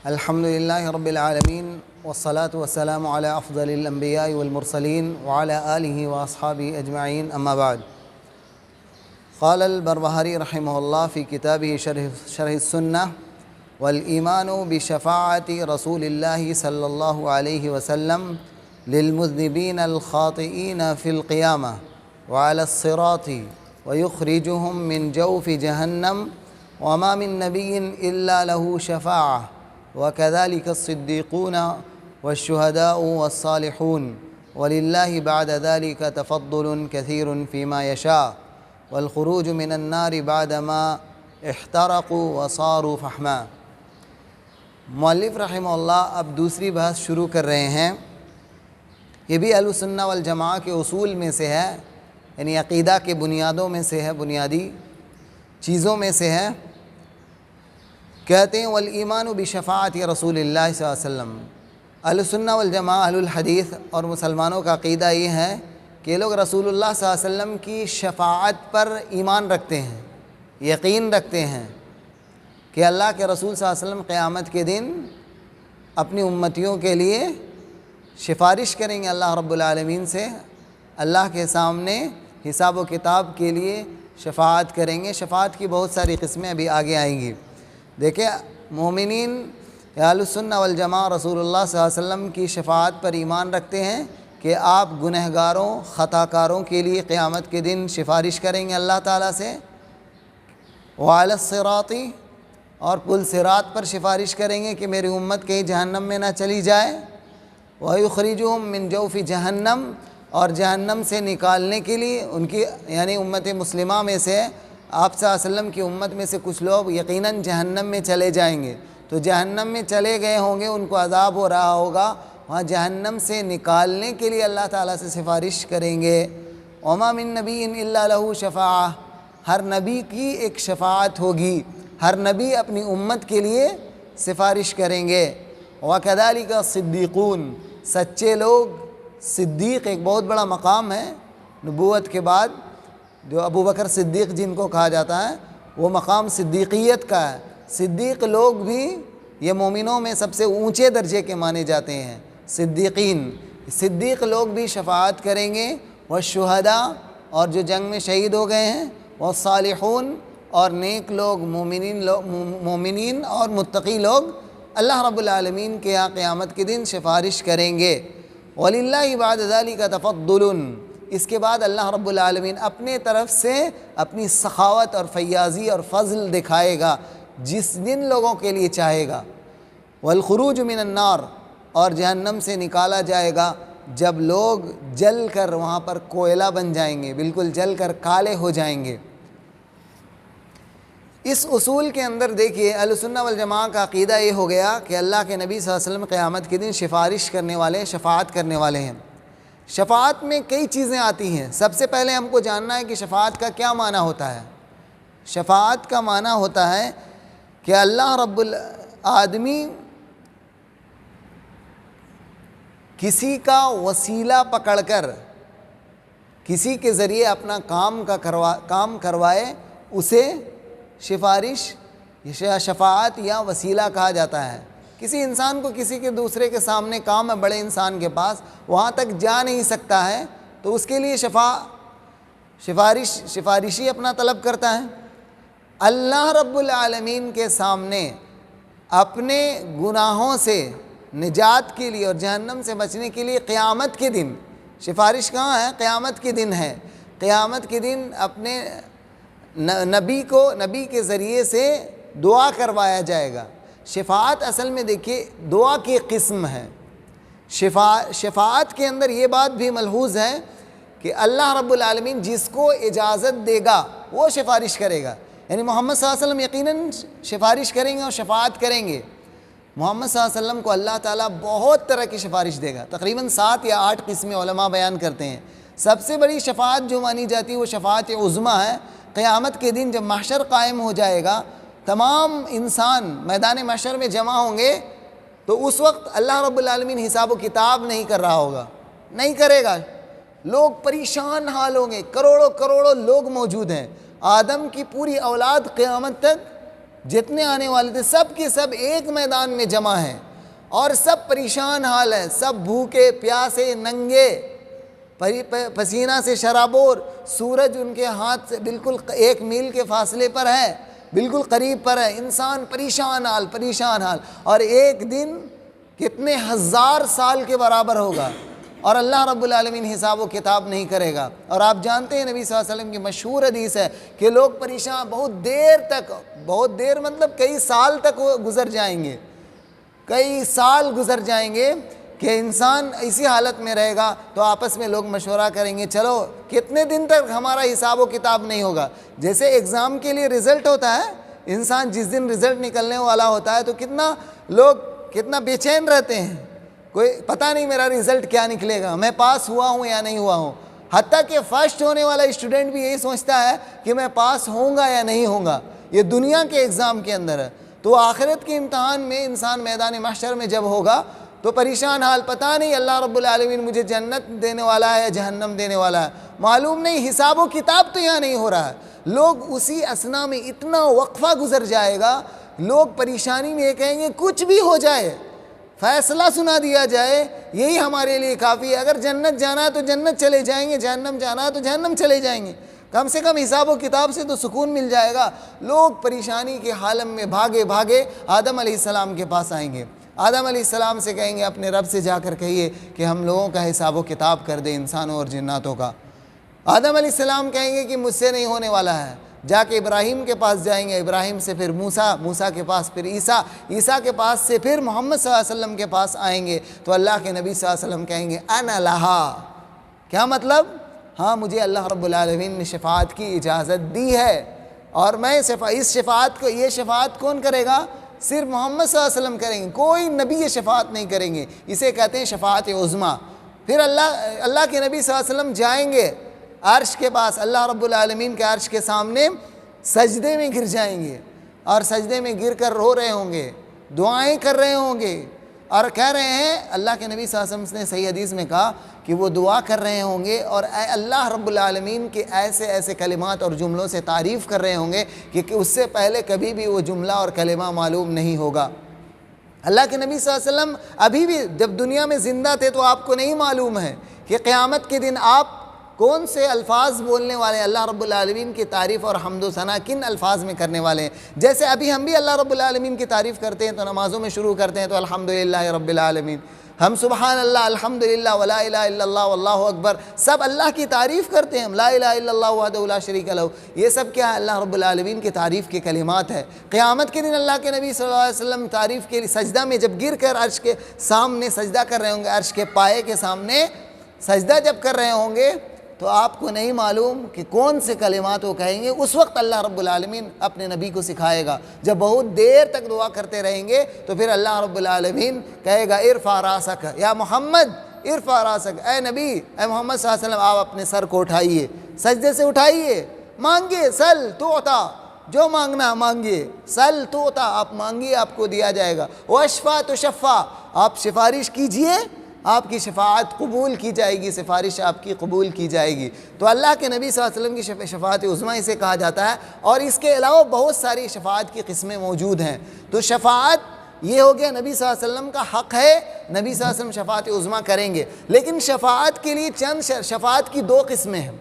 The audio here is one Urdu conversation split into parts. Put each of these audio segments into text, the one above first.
الحمد لله رب العالمين والصلاة والسلام على أفضل الأنبياء والمرسلين وعلى آله وأصحابه أجمعين أما بعد. قال البربهاري رحمه الله في كتابه شرح السنة: والإيمان بشفاعة رسول الله صلى الله عليه وسلم للمذنبين الخاطئين في القيامة وعلى الصراط ويخرجهم من جوف جهنم وما من نبي إلا له شفاعة وكذلك الصديقون والشهداء والصالحون ولله بعد ذلك تفضل كثير فيما يشاء والخروج من النار بعدما احترقوا وصاروا فحما. مؤلف رحمہ اللہ اب دوسری بحث شروع کر رہے ہیں. یہ بھی اہل سنہ والجماعہ کے اصول میں سے ہے، یعنی عقیدہ کے بنیادوں میں سے ہے، بنیادی چیزوں میں سے ہے. کہتے ہیں والایمان بشفاعت رسول اللہ صلی اللہ علیہ وسلم. اہل سنہ والجماعہ، اہل الحدیث اور مسلمانوں کا عقیدہ یہ ہے کہ یہ لوگ رسول اللہ صلی اللہ علیہ وسلم کی شفاعت پر ایمان رکھتے ہیں، یقین رکھتے ہیں کہ اللہ کے رسول صلی اللہ علیہ وسلم قیامت کے دن اپنی امتیوں کے لیے سفارش کریں گے اللہ رب العالمین سے، اللہ کے سامنے حساب و کتاب کے لیے شفاعت کریں گے. شفاعت کی بہت ساری قسمیں ابھی آگے آئیں گی. دیکھیں، مومنین اہل السنہ والجماعہ رسول اللہ صلی اللہ علیہ وسلم کی شفاعت پر ایمان رکھتے ہیں کہ آپ گنہگاروں، خطا کاروں کے لیے قیامت کے دن سفارش کریں گے اللہ تعالیٰ سے. وعلی الصراط، اور پل صراط پر سفارش کریں گے کہ میری امت کہیں جہنم میں نہ چلی جائے. وَيُخْرِجُهُم مِّن جَوْفِ جہنم، اور جہنم سے نکالنے کے لیے ان کی، یعنی امت مسلمہ میں سے، آپ صلی اللہ علیہ وسلم کی امت میں سے کچھ لوگ یقیناً جہنم میں چلے جائیں گے. تو جہنم میں چلے گئے ہوں گے، ان کو عذاب ہو رہا ہوگا، وہاں جہنم سے نکالنے کے لیے اللہ تعالیٰ سے سفارش کریں گے. وَمَا مِن نَبِيٍّ إِلَّا لَهُ شَفَاعَةٌ، ہر نبی کی ایک شفاعت ہوگی، ہر نبی اپنی امت کے لیے سفارش کریں گے. وَكَذَلِكَ الصِّدِّيقُونَ، سچے لوگ. صدیق ایک بہت بڑا مقام ہے نبوت کے بعد، جو ابو بکر صدیق جن کو کہا جاتا ہے، وہ مقام صدیقیت کا ہے. صدیق لوگ بھی یہ مومنوں میں سب سے اونچے درجے کے مانے جاتے ہیں، صدیقین. صدیق لوگ بھی شفاعت کریں گے. والشہداء، اور جو جنگ میں شہید ہو گئے ہیں. والصالحون، اور نیک لوگ، مومنین اور متقی لوگ اللہ رب العالمین کے یہاں قیامت کے دن سفارش کریں گے. وَلِلَّهِ بَعْدَ ذَلِكَ تَفَضُّلٌ، اس کے بعد اللہ رب العالمین اپنے طرف سے اپنی سخاوت اور فیاضی اور فضل دکھائے گا جس دن لوگوں کے لیے چاہے گا. وَالْخُرُوجُ مِنَ النَّارِ، اور جہنم سے نکالا جائے گا جب لوگ جل کر وہاں پر کوئلہ بن جائیں گے، بالکل جل کر کالے ہو جائیں گے. اس اصول کے اندر دیکھیے، اہل سنہ والجماعہ کا عقیدہ یہ ہو گیا کہ اللہ کے نبی صلی اللہ علیہ وسلم قیامت کے دن سفارش کرنے والے، شفاعت کرنے والے ہیں. شفاعت میں کئی چیزیں آتی ہیں. سب سے پہلے ہم کو جاننا ہے کہ شفاعت کا کیا معنی ہوتا ہے. شفاعت کا معنی ہوتا ہے کہ اللہ رب العالمین کسی کا وسیلہ پکڑ کر کسی کے ذریعے اپنا کام کروائے، اسے سفارش، شفاعت یا وسیلہ کہا جاتا ہے. کسی انسان کو کسی کے دوسرے کے سامنے کام ہے، بڑے انسان کے پاس، وہاں تک جا نہیں سکتا ہے، تو اس کے لیے سفارشی اپنا طلب کرتا ہے. اللہ رب العالمین کے سامنے اپنے گناہوں سے نجات کے لیے اور جہنم سے بچنے کے لیے قیامت کے دن سفارش کہاں ہے؟ قیامت کے دن ہے. قیامت کے دن اپنے نبی کے ذریعے سے دعا کروایا جائے گا. شفاعت اصل میں دیکھیے دعا کی قسم ہے. شفاعت کے اندر یہ بات بھی ملحوظ ہے کہ اللہ رب العالمین جس کو اجازت دے گا وہ سفارش کرے گا. یعنی محمد صلی اللہ علیہ وسلم یقیناً سفارش کریں گے اور شفاعت کریں گے. محمد صلی اللہ علیہ وسلم کو اللہ تعالیٰ بہت طرح کی سفارش دے گا. تقریباً 7 یا 8 قسمیں علماء بیان کرتے ہیں. سب سے بڑی شفاعت جو مانی جاتی ہے وہ شفاعت عظمیٰ ہے. قیامت کے دن جب محشر قائم ہو جائے گا، تمام انسان میدان محشر میں جمع ہوں گے، تو اس وقت اللہ رب العالمین حساب و کتاب نہیں کر رہا ہوگا، نہیں کرے گا. لوگ پریشان حال ہوں گے، کروڑوں لوگ موجود ہیں. آدم کی پوری اولاد قیامت تک جتنے آنے والے تھے سب کے سب ایک میدان میں جمع ہیں، اور سب پریشان حال ہیں، سب بھوکے پیاسے ننگے، پسینہ سے شرابور، سورج ان کے ہاتھ سے بالکل 1 میل کے فاصلے پر ہے، بالکل قریب پر ہے، انسان پریشان حال، اور ایک دن کتنے 1000 سال کے برابر ہوگا، اور اللہ رب العالمین حساب و کتاب نہیں کرے گا۔ اور آپ جانتے ہیں نبی صلی اللہ علیہ وسلم کی مشہور حدیث ہے کہ لوگ پریشان بہت دیر مطلب کئی سال تک وہ گزر جائیں گے، کئی سال گزر جائیں گے کہ انسان اسی حالت میں رہے گا۔ تو آپس میں لوگ مشورہ کریں گے چلو کتنے دن تک ہمارا حساب و کتاب نہیں ہوگا۔ جیسے ایگزام کے لیے رزلٹ ہوتا ہے، انسان جس دن رزلٹ نکلنے والا ہوتا ہے تو کتنا بے چین رہتے ہیں، کوئی پتہ نہیں میرا رزلٹ کیا نکلے گا، میں پاس ہوا ہوں یا نہیں ہوا ہوں۔ حتیٰ کہ فرسٹ ہونے والا اسٹوڈنٹ بھی یہی سوچتا ہے کہ میں پاس ہوں گا یا نہیں ہوں گا، یہ دنیا کے ایگزام کے اندر ہے۔ تو آخرت کے امتحان میں انسان میدان محشر میں جب ہوگا تو پریشان حال، پتہ نہیں اللہ رب العالمین مجھے جنت دینے والا ہے یا جہنم دینے والا ہے، معلوم نہیں، حساب و کتاب تو یہاں نہیں ہو رہا ہے۔ لوگ اسی اثنا میں اتنا وقفہ گزر جائے گا، لوگ پریشانی میں یہ کہیں گے کچھ بھی ہو جائے، فیصلہ سنا دیا جائے، یہی ہمارے لیے کافی ہے۔ اگر جنت جانا ہے تو جنت چلے جائیں گے، جہنم جانا ہے تو جہنم چلے جائیں گے، کم سے کم حساب و کتاب سے تو سکون مل جائے گا۔ لوگ پریشانی کے عالم میں بھاگے آدم علیہ السلام کے پاس آئیں گے، آدم علیہ السلام سے کہیں گے اپنے رب سے جا کر کہیے کہ ہم لوگوں کا حساب و کتاب کر دے، انسانوں اور جناتوں کا۔ آدم علیہ السلام کہیں گے کہ مجھ سے نہیں ہونے والا ہے، جا کے ابراہیم کے پاس جائیں گے، ابراہیم سے پھر موسیٰ کے پاس پھر عیسیٰ کے پاس سے پھر محمد صلی اللہ علیہ وسلم کے پاس آئیں گے، تو اللہ کے نبی صلی اللہ علیہ وسلم کہیں گے انا لہا، کیا مطلب؟ ہاں مجھے اللہ رب العالمین نے شفاعت کی اجازت دی ہے، اور میں یہ شفاعت کون کرے گا؟ صرف محمد صلی اللہ علیہ وسلم کریں گے، کوئی نبی یہ شفاعت نہیں کریں گے، اسے کہتے ہیں شفاعت عظمیٰ۔ پھر اللہ کے نبی صلی اللہ علیہ وسلم جائیں گے عرش کے پاس، اللہ رب العالمین کے عرش کے سامنے سجدے میں گر جائیں گے، اور سجدے میں گر کر رو رہے ہوں گے، دعائیں کر رہے ہوں گے، اور کہہ رہے ہیں، اللہ کے نبی صلی اللہ علیہ وسلم نے صحیح حدیث میں کہا کہ وہ دعا کر رہے ہوں گے اور اے اللہ رب العالمین کے ایسے کلمات اور جملوں سے تعریف کر رہے ہوں گے کہ اس سے پہلے کبھی بھی وہ جملہ اور کلمہ معلوم نہیں ہوگا۔ اللہ کے نبی صلی اللہ علیہ وسلم ابھی بھی جب دنیا میں زندہ تھے تو آپ کو نہیں معلوم ہے کہ قیامت کے دن آپ کون سے الفاظ بولنے والے ہیں، اللہ رب العالمین کی تعریف اور حمد و ثنا کن الفاظ میں کرنے والے ہیں۔ جیسے ابھی ہم بھی اللہ رب العالمین کی تعریف کرتے ہیں تو نمازوں میں شروع کرتے ہیں تو الحمدللہ رب العالمین، ہم سبحان اللہ، الحمدللہ، ولا الہ الا اللہ، واللہ اکبر، سب اللہ کی تعریف کرتے ہیں، لا الہ الا اللہ وحدہ لا شریک لہ، یہ سب کیا ہے؟ اللہ رب العالمین کی تعریف کے کلمات ہے۔ قیامت کے دن اللہ کے نبی صلی اللہ علیہ وسلم تعریف کے لیے سجدہ میں جب گر کر عرش کے سامنے سجدہ کر رہے ہوں گے، عرش کے پائے کے سامنے سجدہ جب کر رہے ہوں گے تو آپ کو نہیں معلوم کہ کون سے کلمات وہ کہیں گے، اس وقت اللہ رب العالمین اپنے نبی کو سکھائے گا۔ جب بہت دیر تک دعا کرتے رہیں گے تو پھر اللہ رب العالمین کہے گا ارفع راسک یا محمد، ارفع راسک، اے نبی، اے محمد صلی اللہ علیہ وسلم، آپ اپنے سر کو اٹھائیے، سجدے سے اٹھائیے، مانگیے، سل تعطیٰ، جو مانگنا مانگیے، سل تعطیٰ، آپ مانگیے آپ کو دیا جائے گا، واشفع تشفع، آپ سفارش کیجئے آپ کی شفاعت قبول کی جائے گی، سفارش آپ کی قبول کی جائے گی۔ تو اللہ کے نبی صلی اللہ علیہ وسلم کی شفاعت عظمیٰ اسے کہا جاتا ہے، اور اس کے علاوہ بہت ساری شفاعت کی قسمیں موجود ہیں۔ تو شفاعت یہ ہو گیا نبی صلی اللہ علیہ وسلم کا حق ہے، نبی صلی اللہ علیہ وسلم شفاعت عظمیٰ کریں گے، لیکن شفاعت کے لیے شفاعت کی 2 قسمیں ہیں۔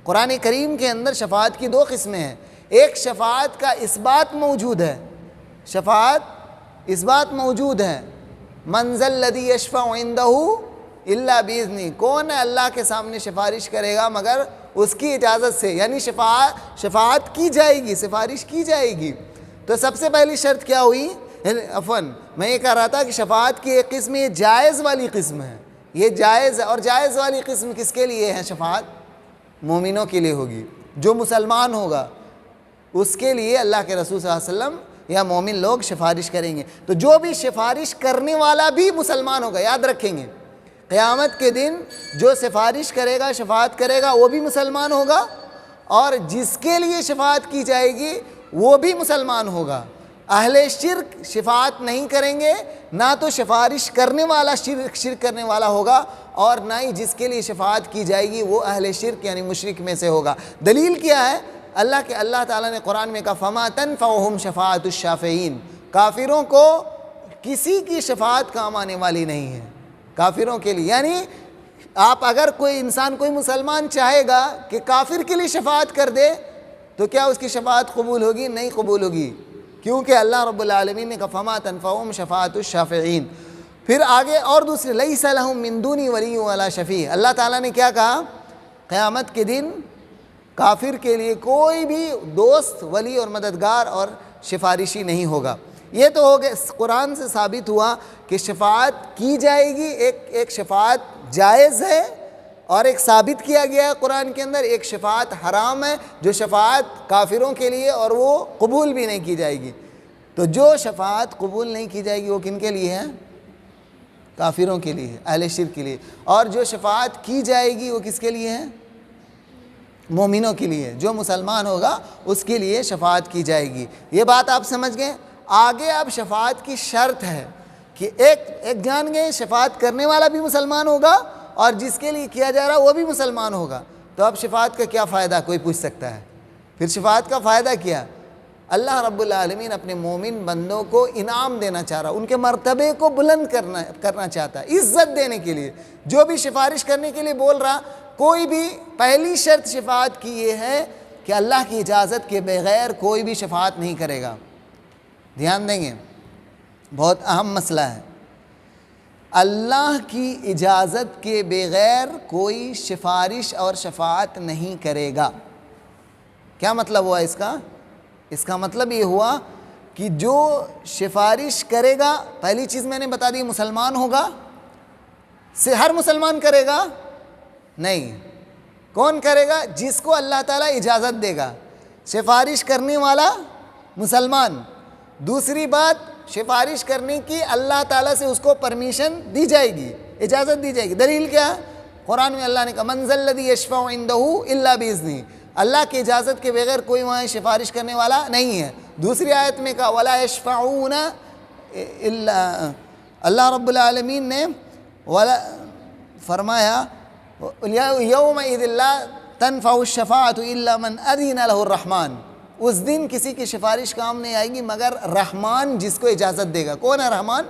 قرآن کریم کے اندر شفاعت کی 2 قسمیں ہیں، ایک شفاعت کا اثبات موجود ہے، شفاعت اثبات موجود ہے، من ذا الذی یشفع عندہ الا باذنہ، کون ہے اللہ کے سامنے سفارش کرے گا مگر اس کی اجازت سے، یعنی شفاعت کی جائے گی، سفارش کی جائے گی۔ تو سب سے پہلی شرط کیا ہوئی؟ میں یہ کہہ رہا تھا کہ شفاعت کی ایک قسم یہ جائز والی قسم ہے، یہ جائز ہے، اور جائز والی قسم کس کے لیے ہے؟ شفاعت مومنوں کے لیے ہوگی، جو مسلمان ہوگا اس کے لیے اللہ کے رسول صلی اللہ علیہ وسلم یا مومن لوگ سفارش کریں گے۔ تو جو بھی سفارش کرنے والا بھی مسلمان ہوگا، یاد رکھیں گے، قیامت کے دن جو سفارش کرے گا، شفاعت کرے گا، وہ بھی مسلمان ہوگا، اور جس کے لیے شفاعت کی جائے گی وہ بھی مسلمان ہوگا۔ اہل شرک شفاعت نہیں کریں گے، نہ تو سفارش کرنے والا شرک کرنے والا ہوگا، اور نہ ہی جس کے لیے شفاعت کی جائے گی وہ اہل شرک یعنی مشرک میں سے ہوگا۔ دلیل کیا ہے؟ اللہ تعالیٰ نے قرآن میں کہا فما تنفعہم شفاعت الشافعین، کافروں کو کسی کی شفاعت کام آنے والی نہیں ہے کافروں کے لیے. یعنی آپ اگر کوئی انسان کوئی مسلمان چاہے گا کہ کافر کے لیے شفاعت کر دے تو کیا اس کی شفاعت قبول ہوگی؟ نہیں قبول ہوگی، کیونکہ اللہ رب العالمین نے کہا فما تنفعہم شفاعت الشافعین. پھر آگے اور دوسرے لیس لہم من دونی ولی ولا شفیع، اللہ تعالیٰ نے کیا کہا؟ قیامت کے دن کافر کے لیے کوئی بھی دوست، ولی اور مددگار اور سفارشی نہیں ہوگا. یہ تو ہو گیا، قرآن سے ثابت ہوا کہ شفاعت کی جائے گی، ایک شفاعت جائز ہے، اور ایک ثابت کیا گیا ہے قرآن کے اندر ایک شفاعت حرام ہے جو شفاعت کافروں کے لیے اور وہ قبول بھی نہیں کی جائے گی. تو جو شفاعت قبول نہیں کی جائے گی وہ کن کے لیے ہے؟ کافروں کے لیے، اہل شرک کے لیے. اور جو شفاعت کی جائے گی وہ کس کے لیے ہے؟ مومنوں کے لیے، جو مسلمان ہوگا اس کے لیے شفاعت کی جائے گی. یہ بات آپ سمجھ گئے. آگے اب شفاعت کی شرط ہے کہ ایک جان گئے شفاعت کرنے والا بھی مسلمان ہوگا اور جس کے لیے کیا جا رہا وہ بھی مسلمان ہوگا. تو اب شفاعت کا کیا فائدہ؟ کوئی پوچھ سکتا ہے. پھر شفاعت کا فائدہ کیا؟ اللہ رب العالمین اپنے مومن بندوں کو انعام دینا چاہ رہا، ان کے مرتبے کو بلند کرنا چاہتا ہے، عزت دینے کے لیے. جو بھی سفارش کرنے کے لیے بول رہا، کوئی بھی پہلی شرط شفاعت کی یہ ہے کہ اللہ کی اجازت کے بغیر کوئی بھی شفاعت نہیں کرے گا. دھیان دیں گے، بہت اہم مسئلہ ہے. اللہ کی اجازت کے بغیر کوئی سفارش اور شفاعت نہیں کرے گا. کیا مطلب ہوا اس کا؟ اس کا مطلب یہ ہوا کہ جو سفارش کرے گا، پہلی چیز میں نے بتا دی، مسلمان ہوگا. ہر مسلمان کرے گا؟ نہیں. کون کرے گا؟ جس کو اللہ تعالیٰ اجازت دے گا. سفارش کرنے والا مسلمان. دوسری بات، سفارش کرنے کی اللہ تعالیٰ سے اس کو پرمیشن دی جائے گی، اجازت دی جائے گی. دلیل کیا؟ قرآن میں اللہ نے کہا من ذا الذی یشفع عندہ الا باذنہ، اللہ کی اجازت کے بغیر کوئی وہاں سفارش کرنے والا نہیں ہے. دوسری آیت میں کہا ولا یشفعون الا، اللہ رب العالمین نے فرمایا یومئذ لا تنفع الشفاعۃ الا من اذن له الرحمن، اس دن کسی کی سفارش کام نہیں آئے گی مگر رحمان جس کو اجازت دے گا. کون ہے رحمان؟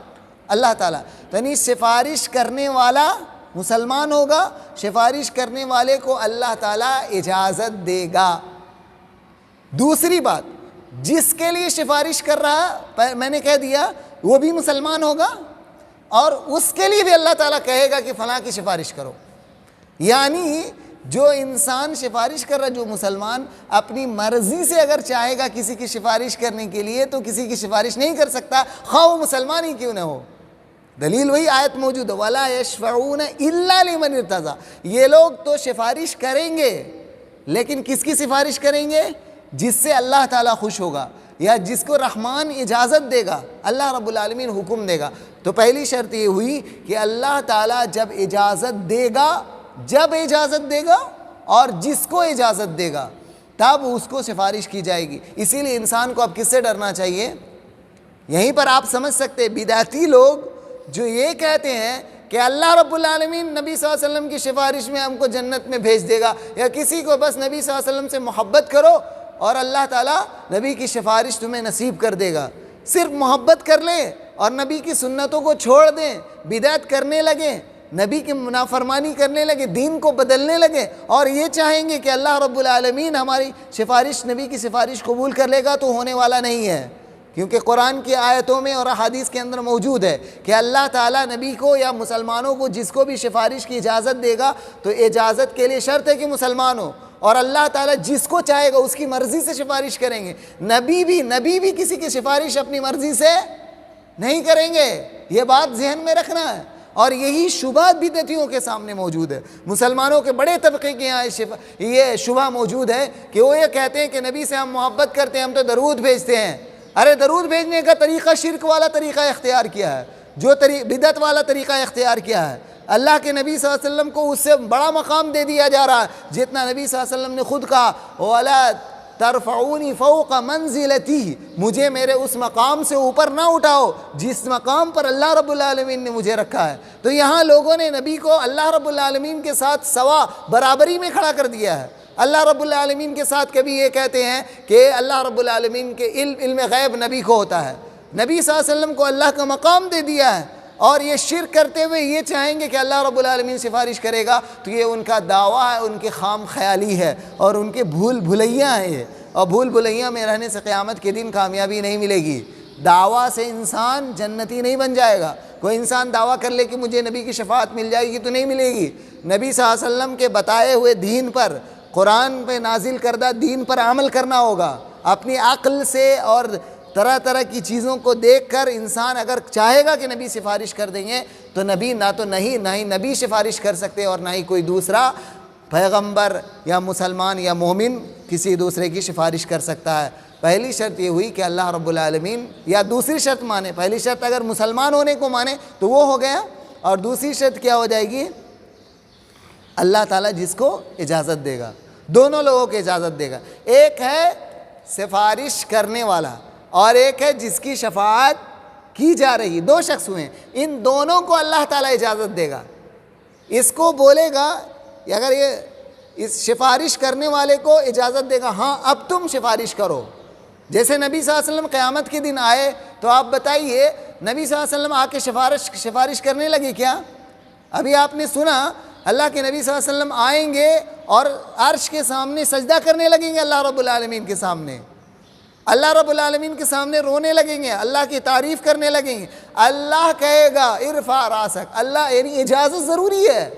اللہ تعالیٰ. یعنی سفارش کرنے والا مسلمان ہوگا، سفارش کرنے والے کو اللہ تعالیٰ اجازت دے گا. دوسری بات، جس کے لیے سفارش کر رہا، میں نے کہہ دیا وہ بھی مسلمان ہوگا اور اس کے لیے بھی اللہ تعالیٰ کہے گا کہ فلاں کی سفارش کرو. یعنی جو انسان سفارش کر رہا، جو مسلمان اپنی مرضی سے اگر چاہے گا کسی کی سفارش کرنے کے لیے تو کسی کی سفارش نہیں کر سکتا، خواہ وہ مسلمان ہی کیوں نہ ہو. دلیل وہی آیت موجود ہے وَلَا يَشْفَعُونَ إِلَّا لِمَنِ ارْتَضَىٰ. یہ لوگ تو سفارش کریں گے لیکن کس کی سفارش کریں گے؟ جس سے اللہ تعالیٰ خوش ہوگا یا جس کو رحمان اجازت دے گا، اللہ رب العالمین حکم دے گا. تو پہلی شرط یہ ہوئی کہ اللہ تعالیٰ جب اجازت دے گا اور جس کو اجازت دے گا تب اس کو سفارش کی جائے گی. اسی لیے انسان کو اب کس سے ڈرنا چاہیے؟ یہیں پر آپ سمجھ سکتے ہیں بدعتی لوگ جو یہ کہتے ہیں کہ اللہ رب العالمین نبی صلی اللہ علیہ وسلم کی سفارش میں ہم کو جنت میں بھیج دے گا، یا کسی کو بس نبی صلی اللہ علیہ وسلم سے محبت کرو اور اللہ تعالیٰ نبی کی سفارش تمہیں نصیب کر دے گا. صرف محبت کر لیں اور نبی کی سنتوں کو چھوڑ دیں، بدعت کرنے لگیں، نبی کی نافرمانی کرنے لگے، دین کو بدلنے لگے اور یہ چاہیں گے کہ اللہ رب العالمین ہماری سفارش، نبی کی سفارش قبول کر لے گا، تو ہونے والا نہیں ہے. کیونکہ قرآن کی آیتوں میں اور احادیث کے اندر موجود ہے کہ اللہ تعالیٰ نبی کو یا مسلمانوں کو جس کو بھی سفارش کی اجازت دے گا تو اجازت کے لیے شرط ہے کہ مسلمان ہو، اور اللہ تعالیٰ جس کو چاہے گا اس کی مرضی سے سفارش کریں گے. نبی بھی کسی کی سفارش اپنی مرضی سے نہیں کریں گے. یہ بات ذہن میں رکھنا ہے. اور یہی شبہ بدعتیوں کے سامنے موجود ہے. مسلمانوں کے بڑے طبقے کے یہاں یہ شبہ موجود ہے کہ وہ یہ کہتے ہیں کہ نبی سے ہم محبت کرتے ہیں، ہم تو درود بھیجتے ہیں. ارے درود بھیجنے کا طریقہ شرک والا طریقہ اختیار کیا ہے، جو بدعت والا طریقہ اختیار کیا ہے. اللہ کے نبی صلی اللہ علیہ وسلم کو اس سے بڑا مقام دے دیا جا رہا ہے جتنا نبی صلی اللہ علیہ وسلم نے خود کہا وَلَا ترفعونی فوق منزلتی، مجھے میرے اس مقام سے اوپر نہ اٹھاؤ جس مقام پر اللہ رب العالمین نے مجھے رکھا ہے. تو یہاں لوگوں نے نبی کو اللہ رب العالمین کے ساتھ سوا برابری میں کھڑا کر دیا ہے. اللہ رب العالمین کے ساتھ کبھی یہ کہتے ہیں کہ اللہ رب العالمین کے علم غیب نبی کو ہوتا ہے، نبی صلی اللہ علیہ وسلم کو اللہ کا مقام دے دیا ہے، اور یہ شرک کرتے ہوئے یہ چاہیں گے کہ اللہ رب العالمین سفارش کرے گا، تو یہ ان کا دعویٰ ہے، ان کی خام خیالی ہے اور ان کے بھول بھلیاں ہیں یہ، اور بھول بھلیاں میں رہنے سے قیامت کے دن کامیابی نہیں ملے گی۔ دعویٰ سے انسان جنتی نہیں بن جائے گا۔ کوئی انسان دعویٰ کر لے کہ مجھے نبی کی شفاعت مل جائے گی، تو نہیں ملے گی۔ نبی صلی اللہ علیہ وسلم کے بتائے ہوئے دین پر، قرآن پہ نازل کردہ دین پر عمل کرنا ہوگا۔ اپنی عقل سے اور طرح طرح کی چیزوں کو دیکھ کر انسان اگر چاہے گا کہ نبی سفارش کر دیں گے، تو نبی نہ ہی نبی سفارش کر سکتے اور نہ ہی کوئی دوسرا پیغمبر یا مسلمان یا مومن کسی دوسرے کی سفارش کر سکتا ہے۔ پہلی شرط یہ ہوئی کہ اللہ رب العالمین، یا دوسری شرط مانے، پہلی شرط اگر مسلمان ہونے کو مانے تو وہ ہو گیا، اور دوسری شرط کیا ہو جائے گی؟ اللہ تعالیٰ جس کو اجازت دے گا، دونوں لوگوں کو اجازت دے گا۔ ایک ہے سفارش کرنے والا اور ایک ہے جس کی شفاعت کی جا رہی، دو شخص ہوئے، ان دونوں کو اللہ تعالیٰ اجازت دے گا۔ اس کو بولے گا، اگر یہ اس سفارش کرنے والے کو اجازت دے گا، ہاں اب تم سفارش کرو۔ جیسے نبی صلی اللہ علیہ وسلم قیامت کے دن آئے تو آپ بتائیے، نبی صلی اللہ علیہ وسلم آ کے سفارش کرنے لگے کیا؟ ابھی آپ نے سنا اللہ کے نبی صلی اللہ علیہ وسلم آئیں گے اور عرش کے سامنے سجدہ کرنے لگیں گے، اللہ رب العالمین کے سامنے، اللہ رب العالمین کے سامنے رونے لگیں گے، اللہ کی تعریف کرنے لگیں گے۔ اللہ کہے گا ارفع راسک، اللہ، یعنی اجازت ضروری ہے،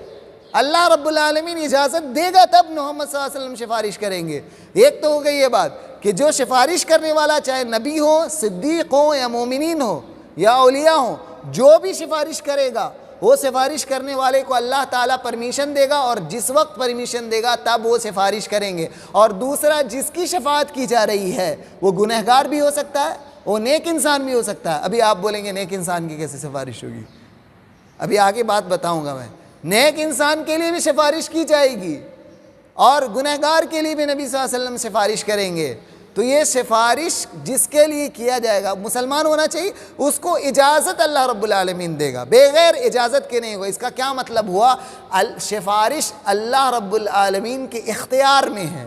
اللہ رب العالمین اجازت دے گا تب محمد صلی اللہ علیہ وسلم سفارش کریں گے۔ ایک تو ہو گئی یہ بات کہ جو سفارش کرنے والا چاہے نبی ہو، صدیق ہو یا مومنین ہو یا اولیاء ہو، جو بھی سفارش کرے گا وہ سفارش کرنے والے کو اللہ تعالیٰ پرمیشن دے گا، اور جس وقت پرمیشن دے گا تب وہ سفارش کریں گے۔ اور دوسرا، جس کی شفاعت کی جا رہی ہے وہ گنہگار بھی ہو سکتا ہے، وہ نیک انسان بھی ہو سکتا ہے۔ ابھی آپ بولیں گے نیک انسان کی کیسے سفارش ہوگی؟ ابھی آگے بات بتاؤں گا میں۔ نیک انسان کے لیے بھی سفارش کی جائے گی اور گنہگار کے لیے بھی نبی صلی اللہ علیہ وسلم سفارش کریں گے۔ تو یہ سفارش جس کے لیے کیا جائے گا، مسلمان ہونا چاہیے، اس کو اجازت اللہ رب العالمین دے گا، بغیر اجازت کے نہیں ہوگا۔ اس کا کیا مطلب ہوا؟ سفارش اللہ رب العالمین کے اختیار میں ہے،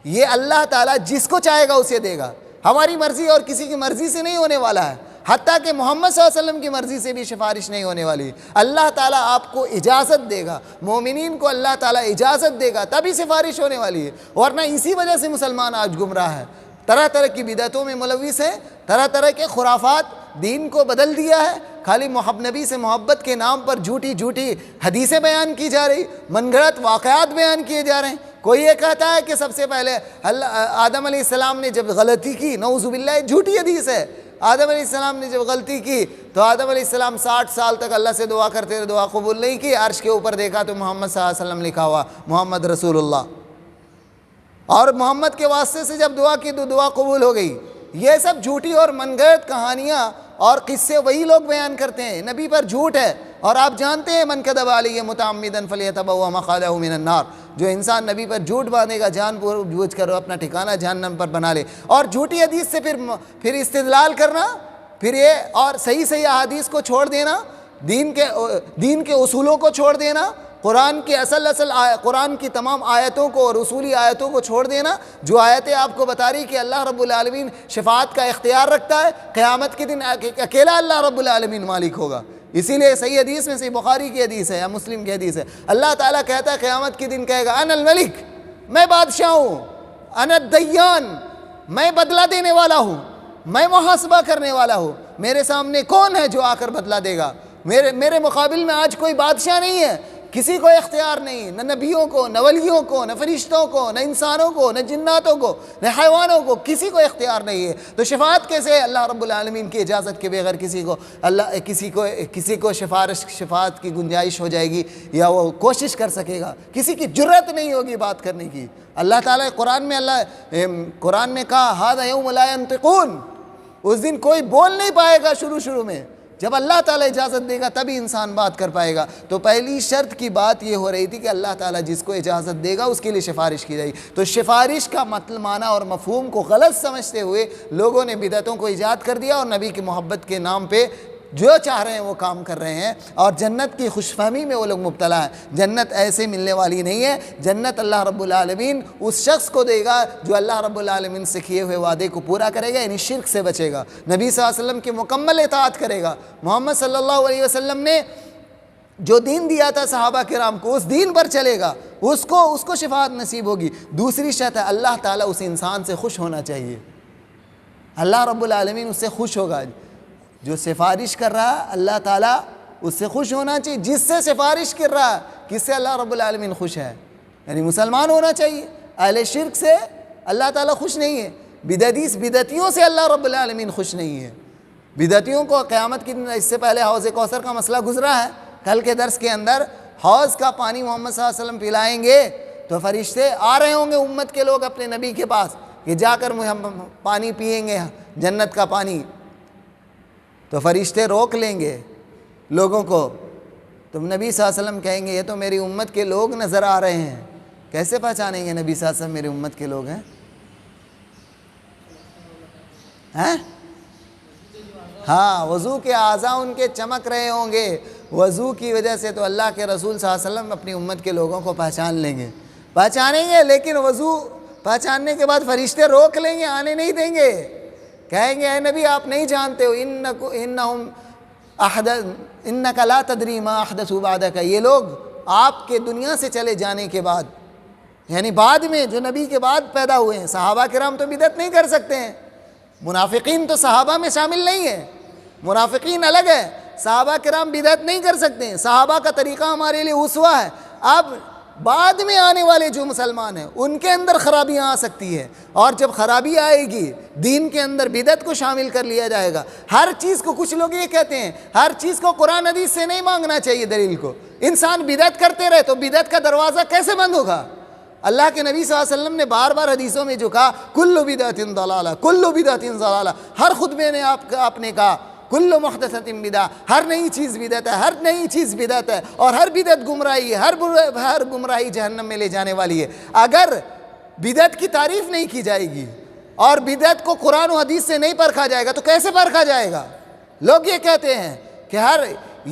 یہ اللہ تعالیٰ جس کو چاہے گا اسے دے گا، ہماری مرضی اور کسی کی مرضی سے نہیں ہونے والا ہے، حتیٰ کہ محمد صلی اللہ علیہ وسلم کی مرضی سے بھی سفارش نہیں ہونے والی۔ اللہ تعالیٰ آپ کو اجازت دے گا، مومنین کو اللہ تعالیٰ اجازت دے گا تبھی سفارش ہونے والی ہے، ورنہ اسی وجہ سے مسلمان آج گمراہ ہے، طرح طرح کی بدعتوں میں ملوث ہے، طرح طرح کے خرافات، دین کو بدل دیا ہے، خالی نبی سے محبت کے نام پر جھوٹی حدیثیں بیان کی جا رہی، من گھڑت واقعات بیان کیے جا رہے ہیں۔ کوئی یہ کہتا ہے کہ سب سے پہلے آدم علیہ السلام نے جب غلطی کی، نعوذ باللہ، جھوٹی حدیث ہے، آدم علیہ السلام نے جب غلطی کی تو آدم علیہ السلام 60 سال تک اللہ سے دعا کرتے رہے، دعا قبول نہیں کی، عرش کے اوپر دیکھا تو محمد صلی اللہ علیہ وسلم لکھا ہوا، محمد رسول اللہ، اور محمد کے واسطے سے جب دعا کی تو دعا قبول ہو گئی۔ یہ سب جھوٹی اور من گھڑت کہانیاں اور قصے وہی لوگ بیان کرتے ہیں، نبی پر جھوٹ ہے۔ اور آپ جانتے ہیں من کذب علی متعمدا فلیتبوأ مقعدہ من النار، جو انسان نبی پر جھوٹ باندھے گا جان بوجھ کر اپنا ٹھکانہ جہنم پر بنا لے۔ اور جھوٹی حدیث سے پھر استدلال کرنا، پھر یہ اور صحیح احادیث کو چھوڑ دینا، دین کے اصولوں کو چھوڑ دینا، قرآن کی قرآن کی تمام آیتوں کو اور اصولی آیتوں کو چھوڑ دینا، جو آیتیں آپ کو بتا رہی کہ اللہ رب العالمین شفاعت کا اختیار رکھتا ہے، قیامت کے دن اکیلا اللہ رب العالمین مالک ہوگا۔ اسی لیے صحیح حدیث میں، صحیح بخاری کی حدیث ہے یا مسلم کی حدیث ہے، اللہ تعالیٰ کہتا ہے قیامت کے دن کہے گا انا الملک، میں بادشاہ ہوں، انا الدیان، میں بدلہ دینے والا ہوں، میں محاسبہ کرنے والا ہوں، میرے سامنے کون ہے جو آ کر بدلہ دے گا؟ میرے مقابل میں آج کوئی بادشاہ نہیں ہے، کسی کو اختیار نہیں، نہ نبیوں کو، نہ ولیوں کو، نہ فرشتوں کو، نہ انسانوں کو، نہ جناتوں کو، نہ حیوانوں کو، کسی کو اختیار نہیں ہے۔ تو شفاعت کیسے ہے؟ اللہ رب العالمین کی اجازت کے بغیر کسی کو شفاعت کی گنجائش ہو جائے گی یا وہ کوشش کر سکے گا، کسی کی جرت نہیں ہوگی بات کرنے کی۔ اللہ تعالیٰ قرآن میں کہا ھذا یوم لا ینطقون، اس دن کوئی بول نہیں پائے گا شروع میں، جب اللہ تعالیٰ اجازت دے گا تبھی انسان بات کر پائے گا۔ تو پہلی شرط کی بات یہ ہو رہی تھی کہ اللہ تعالیٰ جس کو اجازت دے گا اس کے لیے سفارش کی جائے گی۔ تو سفارش کا مطلب، معنی اور مفہوم کو غلط سمجھتے ہوئے لوگوں نے بدعتوں کو ایجاد کر دیا اور نبی کی محبت کے نام پہ جو چاہ رہے ہیں وہ کام کر رہے ہیں، اور جنت کی خوش فہمی میں وہ لوگ مبتلا ہیں۔ جنت ایسے ملنے والی نہیں ہے، جنت اللہ رب العالمین اس شخص کو دے گا جو اللہ رب العالمین سے کیے ہوئے وعدے کو پورا کرے گا، یعنی شرک سے بچے گا، نبی صلی اللہ علیہ وسلم کی مکمل اطاعت کرے گا۔ محمد صلی اللہ علیہ وسلم نے جو دین دیا تھا صحابہ کرام کو، اس دین پر چلے گا، اس کو شفاعت نصیب ہوگی۔ دوسری شرط ہے اللہ تعالیٰ اس انسان سے خوش ہونا چاہیے، اللہ رب العالمین اس سے خوش ہوگا۔ جو سفارش کر رہا ہے اللہ تعالیٰ اس سے خوش ہونا چاہیے، جس سے سفارش کر رہا ہے کس سے اللہ رب العالمین خوش ہے، یعنی مسلمان ہونا چاہیے۔ اہل شرک سے اللہ تعالیٰ خوش نہیں ہے، بدعتیوں سے اللہ رب العالمین خوش نہیں ہے۔ بدعتیوں کو قیامت کی دن، اس سے پہلے حوض کوثر کا مسئلہ گزرا ہے کل کے درس کے اندر، حوض کا پانی محمد صلی اللہ علیہ وسلم پلائیں گے تو فرشتے آ رہے ہوں گے امت کے لوگ اپنے نبی کے پاس کہ جا کر ہم پانی پئیں گے جنت کا پانی، تو فرشتے روک لیں گے لوگوں کو، تو نبی صلی اللہ علیہ وسلم کہیں گے یہ تو میری امت کے لوگ نظر آ رہے ہیں۔ کیسے پہچانیں گے نبی صلی اللہ علیہ وسلم میری امت کے لوگ ہیں؟ ہاں، وضو کے اعضاء ان کے چمک رہے ہوں گے، وضو کی وجہ سے تو اللہ کے رسول صلی اللہ علیہ وسلم اپنی امت کے لوگوں کو پہچان لیں گے، پہچانیں گے، لیکن وضو پہچاننے کے بعد فرشتے روک لیں گے، آنے نہیں دیں گے، کہیں گے اے نبی آپ نہیں جانتے ہو، انک لا تدری ما احدثوا بعدک، یہ لوگ آپ کے دنیا سے چلے جانے کے بعد، یعنی بعد میں جو نبی کے بعد پیدا ہوئے ہیں، صحابہ کرام تو بدعت نہیں کر سکتے ہیں، منافقین تو صحابہ میں شامل نہیں ہے، منافقین الگ ہے، صحابہ کرام بدعت نہیں کر سکتے ہیں، صحابہ کا طریقہ ہمارے لیے اسوہ ہے۔ اب بعد میں آنے والے جو مسلمان ہیں ان کے اندر خرابیاں آ سکتی ہے، اور جب خرابی آئے گی دین کے اندر بدعت کو شامل کر لیا جائے گا۔ ہر چیز کو، کچھ لوگ یہ کہتے ہیں ہر چیز کو قرآن حدیث سے نہیں مانگنا چاہیے دلیل کو، انسان بدعت کرتے رہے تو بدعت کا دروازہ کیسے بند ہوگا؟ اللہ کے نبی صلی اللہ علیہ وسلم نے بار بار حدیثوں میں جو کہا کل بدعت ضلالہ، کل بدعت ضلالہ، ہر خطبے نے آپ نے کہا کل محدثۃ بدعہ، ہر نئی چیز بدعت ہے، ہر نئی چیز بدعت ہے، اور ہر بدعت گمراہی ہے، ہر گمراہی جہنم میں لے جانے والی ہے۔ اگر بدعت کی تعریف نہیں کی جائے گی اور بدعت کو قرآن و حدیث سے نہیں پرکھا جائے گا تو کیسے پرکھا جائے گا؟ لوگ یہ کہتے ہیں کہ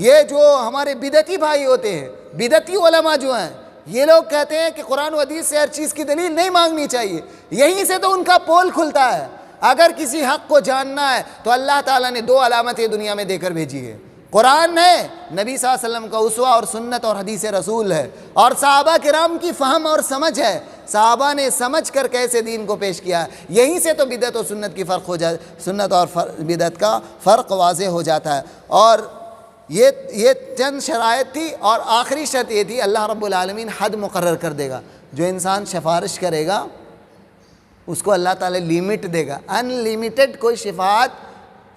یہ جو ہمارے بدعتی بھائی ہوتے ہیں، بدعتی علماء جو ہیں، یہ لوگ کہتے ہیں کہ قرآن و حدیث سے ہر چیز کی دلیل نہیں مانگنی چاہیے، یہیں سے تو ان کا پول کھلتا ہے۔ اگر کسی حق کو جاننا ہے تو اللہ تعالیٰ نے 2 علامتیں دنیا میں دے کر بھیجی ہے، قرآن ہے، نبی صلی اللہ علیہ وسلم کا اسوہ اور سنت اور حدیث رسول ہے، اور صحابہ کرام کی فہم اور سمجھ ہے، صحابہ نے سمجھ کر کیسے دین کو پیش کیا ہے، یہیں سے تو بدعت اور سنت کی فرق ہو جائے، سنت اور بدعت کا فرق واضح ہو جاتا ہے۔ اور یہ چند شرائط تھی، اور آخری شرط یہ تھی اللہ رب العالمین حد مقرر کر دے گا، جو انسان سفارش کرے گا اس کو اللہ تعالیٰ لیمٹ دے گا، ان لیمیٹڈ کوئی شفاعت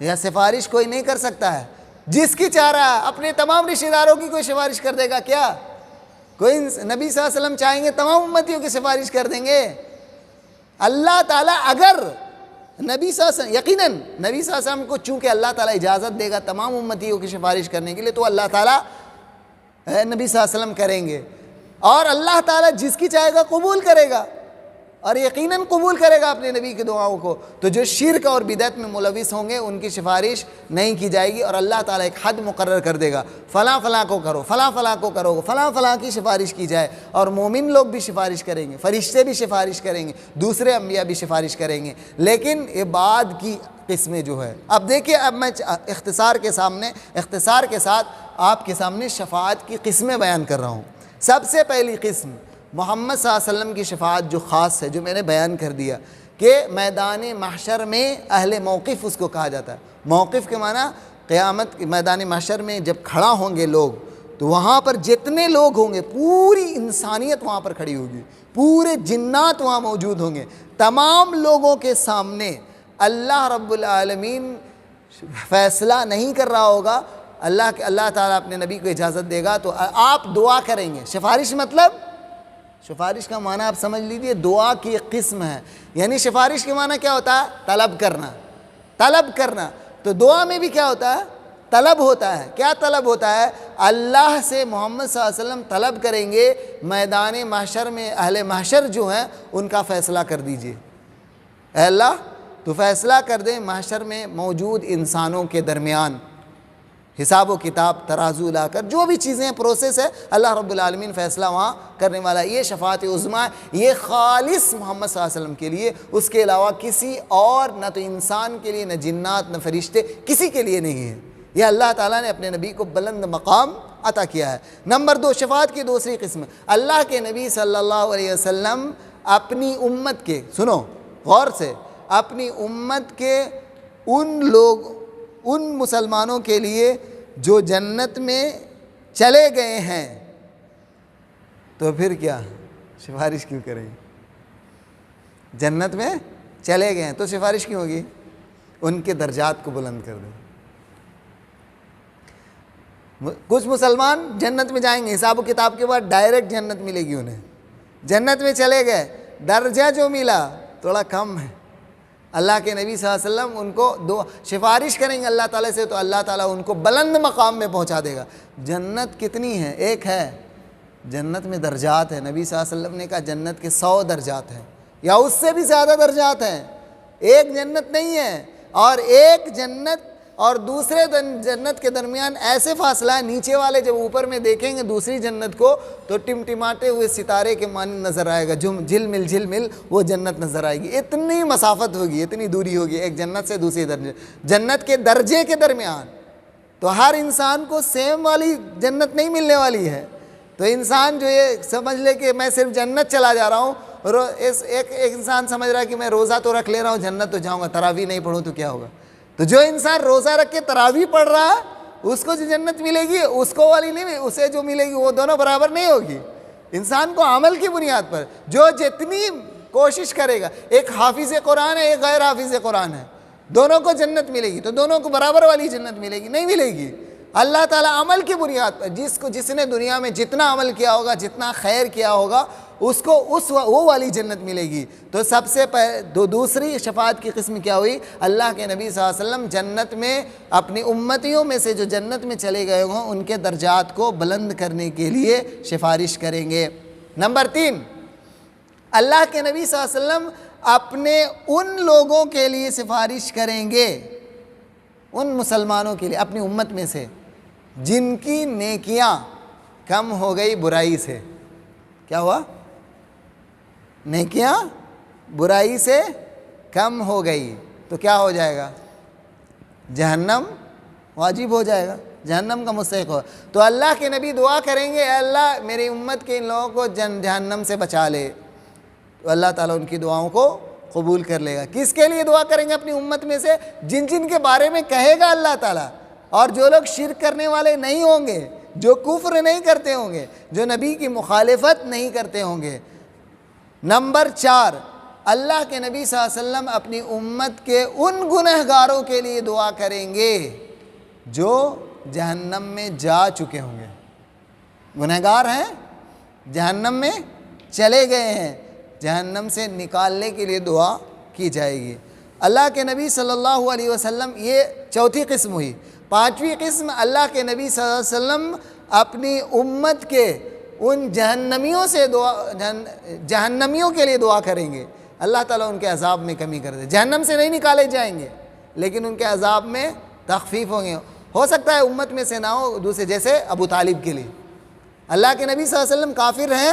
یا سفارش کوئی نہیں کر سکتا ہے، جس کی چاہ رہا ہے اپنے تمام رشتہ داروں کی کوئی سفارش کر دے گا کیا؟ کوئی نبی صلی اللہ علیہ وسلم چاہیں گے تمام امتیوں کی سفارش کر دیں گے؟ اللہ تعالیٰ اگر نبی صلی اللہ علیہ وسلم، یقیناً نبی صلی اللہ علیہ وسلم کو چونکہ اللہ تعالیٰ اجازت دے گا تمام امتیوں کی سفارش کرنے کے لیے، تو اللہ تعالیٰ نبی صلی اللہ علیہ وسلم کریں گے، اور اللہ تعالیٰ جس کی چاہے گا قبول کرے گا، اور یقیناً قبول کرے گا اپنے نبی کی دعاؤں کو۔ تو جو شرک اور بدعت میں ملوث ہوں گے ان کی سفارش نہیں کی جائے گی، اور اللہ تعالیٰ ایک حد مقرر کر دے گا، فلاں فلاں کو کرو، فلاں فلاں کو کرو، فلاں فلاں کی سفارش کی جائے، اور مومن لوگ بھی سفارش کریں گے، فرشتے بھی سفارش کریں گے، دوسرے انبیاء بھی سفارش کریں گے، لیکن یہ بعد کی قسمیں جو ہے۔ اب دیکھیے، اب میں اختصار کے ساتھ آپ کے سامنے شفاعت کی قسمیں بیان کر رہا ہوں۔ سب سے پہلی قسم محمد صلی اللہ علیہ وسلم کی شفاعت جو خاص ہے، جو میں نے بیان کر دیا کہ میدان محشر میں اہل موقف اس کو کہا جاتا ہے۔ موقف کے معنی قیامت میدان محشر میں جب کھڑا ہوں گے لوگ، تو وہاں پر جتنے لوگ ہوں گے، پوری انسانیت وہاں پر کھڑی ہوگی، پورے جنات وہاں موجود ہوں گے، تمام لوگوں کے سامنے اللہ رب العالمین فیصلہ نہیں کر رہا ہوگا، اللہ تعالیٰ اپنے نبی کو اجازت دے گا تو آپ دعا کریں گے۔ سفارش کا معنی آپ سمجھ لیجیے، دعا کی ایک قسم ہے، یعنی سفارش کے معنی کیا ہوتا ہے؟ طلب کرنا۔ تو دعا میں بھی کیا ہوتا ہے؟ طلب ہوتا ہے۔ کیا طلب ہوتا ہے؟ اللہ سے محمد صلی اللہ علیہ وسلم طلب کریں گے میدان محشر میں اہل محشر جو ہیں ان کا فیصلہ کر دیجئے، اے اللہ تو فیصلہ کر دیں محشر میں موجود انسانوں کے درمیان، حساب و کتاب ترازو لا کر جو بھی چیزیں پروسیس ہے اللہ رب العالمین فیصلہ وہاں کرنے والا ہے۔ یہ شفاعت عظمیٰ یہ خالص محمد صلی اللہ علیہ وسلم کے لیے، اس کے علاوہ کسی اور، نہ تو انسان کے لیے، نہ جنات، نہ فرشتے، کسی کے لیے نہیں ہے۔ یہ اللہ تعالیٰ نے اپنے نبی کو بلند مقام عطا کیا ہے۔ نمبر 2، شفاعت کی دوسری قسم، اللہ کے نبی صلی اللہ علیہ وسلم اپنی امت کے، سنو غور سے، اپنی امت کے ان مسلمانوں کے لیے جو جنت میں چلے گئے ہیں، تو پھر کیا سفارش کیوں کریں گے؟ جنت میں چلے گئے ہیں تو سفارش کیوں ہوگی؟ ان کے درجات کو بلند کر دیں۔ کچھ مسلمان جنت میں جائیں گے، حساب و کتاب کے بعد ڈائریکٹ جنت ملے گی انہیں، جنت میں چلے گئے، درجہ جو ملا تھوڑا کم ہے۔ اللہ کے نبی صلی اللہ علیہ وسلم ان کو سفارش کریں گے اللہ تعالیٰ سے، تو اللہ تعالیٰ ان کو بلند مقام میں پہنچا دے گا۔ جنت کتنی ہے؟ ایک ہے، جنت میں درجات ہیں۔ نبی صلی اللہ علیہ وسلم نے کہا جنت کے 100 درجات ہیں یا اس سے بھی زیادہ درجات ہیں، ایک جنت نہیں ہے۔ اور ایک جنت اور دوسرے جنت کے درمیان ایسے فاصلہ ہے، نیچے والے جب اوپر میں دیکھیں گے دوسری جنت کو تو ٹمٹماتے ہوئے ستارے کے مانند نظر آئے گا، جھل مل وہ جنت نظر آئے گی۔ اتنی مسافت ہوگی، اتنی دوری ہوگی ایک جنت سے دوسری جنت کے درجے کے درمیان۔ تو ہر انسان کو سیم والی جنت نہیں ملنے والی ہے۔ تو انسان جو یہ سمجھ لے کہ میں صرف جنت چلا جا رہا ہوں، اور ایک انسان سمجھ رہا ہے کہ میں روزہ تو رکھ لے رہا ہوں جنت تو جاؤں گا، تراویح نہیں پڑھوں تو کیا ہوگا؟ تو جو انسان روزہ رکھ کے تراویح پڑھ رہا ہے اس کو جو جنت ملے گی اس کو والی نہیں، اسے جو ملے گی وہ دونوں برابر نہیں ہوگی۔ انسان کو عمل کی بنیاد پر جو جتنی کوشش کرے گا، ایک حافظ قرآن ہے ایک غیر حافظ قرآن ہے، دونوں کو جنت ملے گی تو دونوں کو برابر والی جنت ملے گی؟ نہیں ملے گی۔ اللہ تعالیٰ عمل کی بنیاد پر جس نے دنیا میں جتنا عمل کیا ہوگا، جتنا خیر کیا ہوگا، اس کو وہ والی جنت ملے گی۔ تو سب سے دوسری شفاعت کی قسم کیا ہوئی؟ اللہ کے نبی صلی اللہ علیہ وسلم جنت میں اپنی امتیوں میں سے جو جنت میں چلے گئے ہوں ان کے درجات کو بلند کرنے کے لیے سفارش کریں گے۔ نمبر 3، اللہ کے نبی صلی اللہ علیہ وسلم اپنے ان لوگوں کے لیے سفارش کریں گے، ان مسلمانوں کے لیے اپنی امت میں سے جن کی نیکیاں کم ہو گئی برائی سے۔ کیا ہوا؟ نیکیاں برائی سے کم ہو گئی تو کیا ہو جائے گا؟ جہنم واجب ہو جائے گا، جہنم کا مستحق ہو۔ تو اللہ کے نبی دعا کریں گے، اے اللہ میری امت کے ان لوگوں کو جہنم سے بچا لے، تو اللہ تعالیٰ ان کی دعاؤں کو قبول کر لے گا۔ کس کے لیے دعا کریں گے؟ اپنی امت میں سے جن کے بارے میں کہے گا اللہ تعالیٰ، اور جو لوگ شرک کرنے والے نہیں ہوں گے، جو کفر نہیں کرتے ہوں گے، جو نبی کی مخالفت نہیں کرتے ہوں گے۔ نمبر 4، اللہ کے نبی صلی اللہ علیہ وسلم اپنی امت کے ان گنہگاروں کے لیے دعا کریں گے جو جہنم میں جا چکے ہوں گے۔ گنہگار ہیں، جہنم میں چلے گئے ہیں، جہنم سے نکالنے کے لیے دعا کی جائے گی۔ اللہ کے نبی صلی اللہ علیہ وسلم، یہ چوتھی قسم ہوئی۔ 5ویں قسم، اللہ کے نبی صلی اللہ علیہ وسلم اپنی امت کے ان جہنمیوں کے لیے دعا کریں گے، اللہ تعالیٰ ان کے عذاب میں کمی کر دے۔ جہنم سے نہیں نکالے جائیں گے لیکن ان کے عذاب میں تخفیف ہوں گے۔ ہو سکتا ہے امت میں سے نہ ہو، دوسرے جیسے ابو طالب کے لیے۔ اللہ کے نبی صلی اللہ علیہ وسلم کافر ہیں،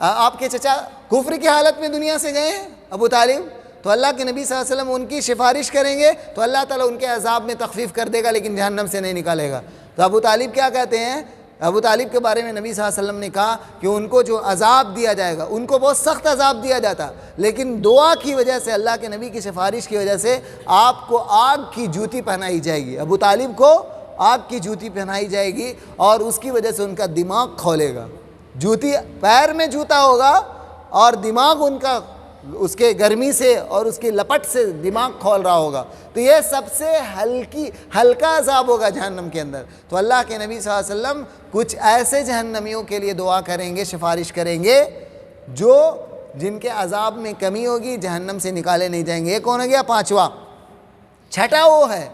آپ کے چچا کفر کی حالت میں دنیا سے گئے ہیں ابو طالب، تو اللہ کے نبی صلی اللہ علیہ وسلم ان کی سفارش کریں گے تو اللہ تعالیٰ ان کے عذاب میں تخفیف کر دے گا لیکن جہنم سے نہیں نکالے گا۔ تو ابو طالب کیا کہتے ہیں؟ ابو طالب کے بارے میں نبی صلی اللہ علیہ وسلم نے کہا کہ ان کو جو عذاب دیا جائے گا، ان کو بہت سخت عذاب دیا جاتا، لیکن دعا کی وجہ سے، اللہ کے نبی کی سفارش کی وجہ سے آپ کو آگ کی جوتی پہنائی جائے گی۔ ابو طالب کو آگ کی جوتی پہنائی جائے گی اور اس کی وجہ سے ان کا دماغ کھولے گا۔ جوتی پیر میں جوتا ہوگا اور دماغ ان کا اس کے گرمی سے اور اس کی لپٹ سے دماغ کھول رہا ہوگا، تو یہ سب سے ہلکا عذاب ہوگا جہنم کے اندر۔ تو اللہ کے نبی صلی اللہ علیہ وسلم کچھ ایسے جہنمیوں کے لیے دعا کریں گے، سفارش کریں گے جو جن کے عذاب میں کمی ہوگی، جہنم سے نکالے نہیں جائیں گے۔ یہ کون ہو گیا؟ 5واں۔ 6واں وہ ہے،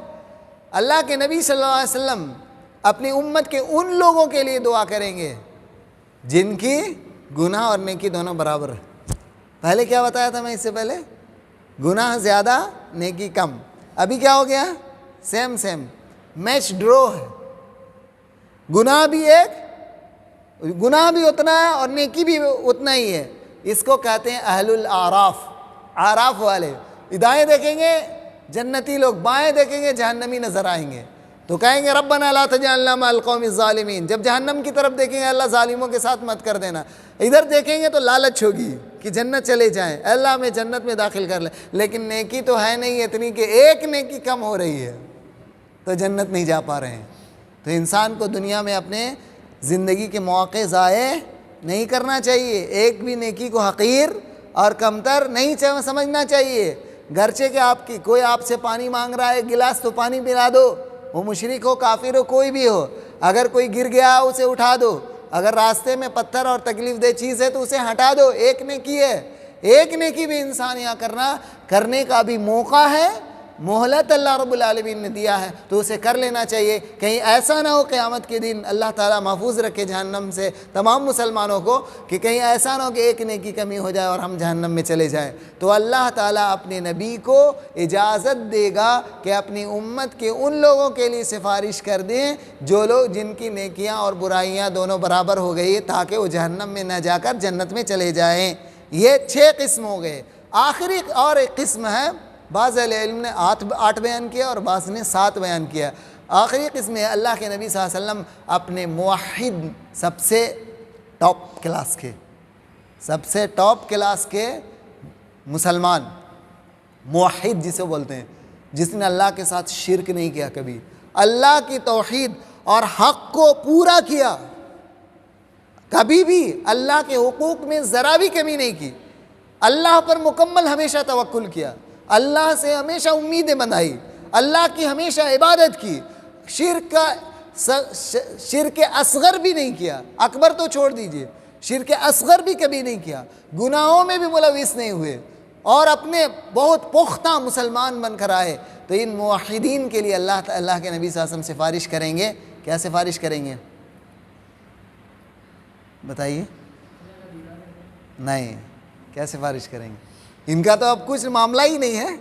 اللہ کے نبی صلی اللہ علیہ وسلم اپنی امت کے ان لوگوں کے لیے دعا کریں گے جن کی گناہ اور نیکی دونوں برابر ہے۔ پہلے کیا بتایا تھا میں اس سے پہلے؟ گناہ زیادہ نیکی کم۔ ابھی کیا ہو گیا؟ سیم میچ ڈرو ہے، گناہ بھی گناہ بھی اتنا ہے اور نیکی بھی اتنا ہی ہے. اس کو کہتے ہیں اہل الاعراف، اعراف والے. دائیں دیکھیں گے جنتی لوگ، بائیں دیکھیں گے جہنمی نظر آئیں گے، تو کہیں گے ربنا لا تجعلنا مع القوم الظالمین. جب جہنم کی طرف دیکھیں گے اللہ ظالموں کے ساتھ مت کر دینا. ادھر دیکھیں گے تو لالچ ہوگی کہ جنت چلے جائیں، اللہ ہمیں جنت میں داخل کر لے. لیکن نیکی تو ہے نہیں اتنی کہ ایک نیکی کم ہو رہی ہے تو جنت نہیں جا پا رہے ہیں. تو انسان کو دنیا میں اپنے زندگی کے مواقع ضائع نہیں کرنا چاہیے. ایک بھی نیکی کو حقیر اور کمتر نہیں سمجھنا چاہیے. گرچہ کہ آپ کی کوئی آپ سے پانی مانگ رہا ہے ایک گلاس تو پانی پلا دو، وہ مشرک ہو کافر ہو کوئی بھی ہو. اگر کوئی گر گیا اسے اٹھا دو. اگر راستے میں پتھر اور تکلیف دہ چیز ہے تو اسے ہٹا دو. ایک نیکی ہے. ایک نیکی بھی انسان یہاں کرنے کا بھی موقع ہے، مہلت اللہ رب العالمین نے دیا ہے تو اسے کر لینا چاہیے. کہیں ایسا نہ ہو قیامت کے دن اللہ تعالیٰ محفوظ رکھے جہنم سے تمام مسلمانوں کو، کہ کہیں ایسا نہ ہو کہ ایک نیکی کمی ہو جائے اور ہم جہنم میں چلے جائیں. تو اللہ تعالیٰ اپنے نبی کو اجازت دے گا کہ اپنی امت کے ان لوگوں کے لیے سفارش کر دیں جو لوگ جن کی نیکیاں اور برائیاں دونوں برابر ہو گئی، تاکہ وہ جہنم میں نہ جا کر جنت میں چلے جائیں. یہ 6 قسم ہو گئے. آخری اور ایک قسم ہے، بعض اہل علم نے 8 بیان کیا اور بعض نے 7 بیان کیا. آخری قسم ہے اللہ کے نبی صلی اللہ علیہ وسلم اپنے موحد، سب سے ٹاپ کلاس کے مسلمان، موحد جسے بولتے ہیں، جس نے اللہ کے ساتھ شرک نہیں کیا، کبھی اللہ کی توحید اور حق کو پورا کیا، کبھی بھی اللہ کے حقوق میں ذرا بھی کمی نہیں کی، اللہ پر مکمل ہمیشہ توکل کیا، اللہ سے ہمیشہ امیدیں بندھائی، اللہ کی ہمیشہ عبادت کی، شرک اصغر بھی نہیں کیا، اکبر تو چھوڑ دیجئے، شرک اصغر بھی کبھی نہیں کیا، گناہوں میں بھی ملوث نہیں ہوئے اور اپنے بہت پختہ مسلمان بن کر آئے. تو ان موحدین کے لیے اللہ کے نبی صلی اللہ علیہ وسلم سفارش کریں گے. کیا سفارش کریں گے بتائیے؟ نہیں، کیا سفارش کریں گے؟ ان کا تو اب کچھ معاملہ ہی نہیں ہے،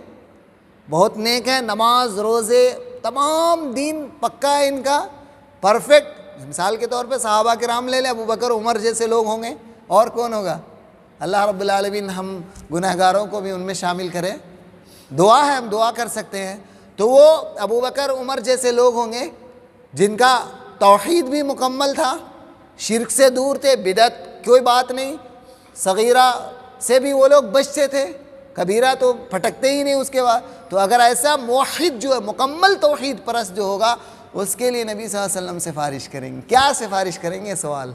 بہت نیک ہے، نماز روزے تمام دین پکا ہے ان کا، پرفیکٹ. مثال کے طور پہ صحابہ کرام لے لیں، ابو بکر عمر جیسے لوگ ہوں گے، اور کون ہوگا؟ اللہ رب العالمین ہم گنہگاروں کو بھی ان میں شامل کرے. دعا ہے، ہم دعا کر سکتے ہیں. تو وہ ابو بکر عمر جیسے لوگ ہوں گے جن کا توحید بھی مکمل تھا، شرک سے دور تھے، بدعت کوئی بات نہیں، صغیرہ سے بھی وہ لوگ بچتے تھے، کبیرہ تو پھٹکتے ہی نہیں اس کے بعد. تو اگر ایسا موحد جو ہے مکمل توحید پرست جو ہوگا، اس کے لیے نبی صلی اللہ علیہ وسلم سفارش کریں گے. کیا سفارش کریں گے؟ سوال.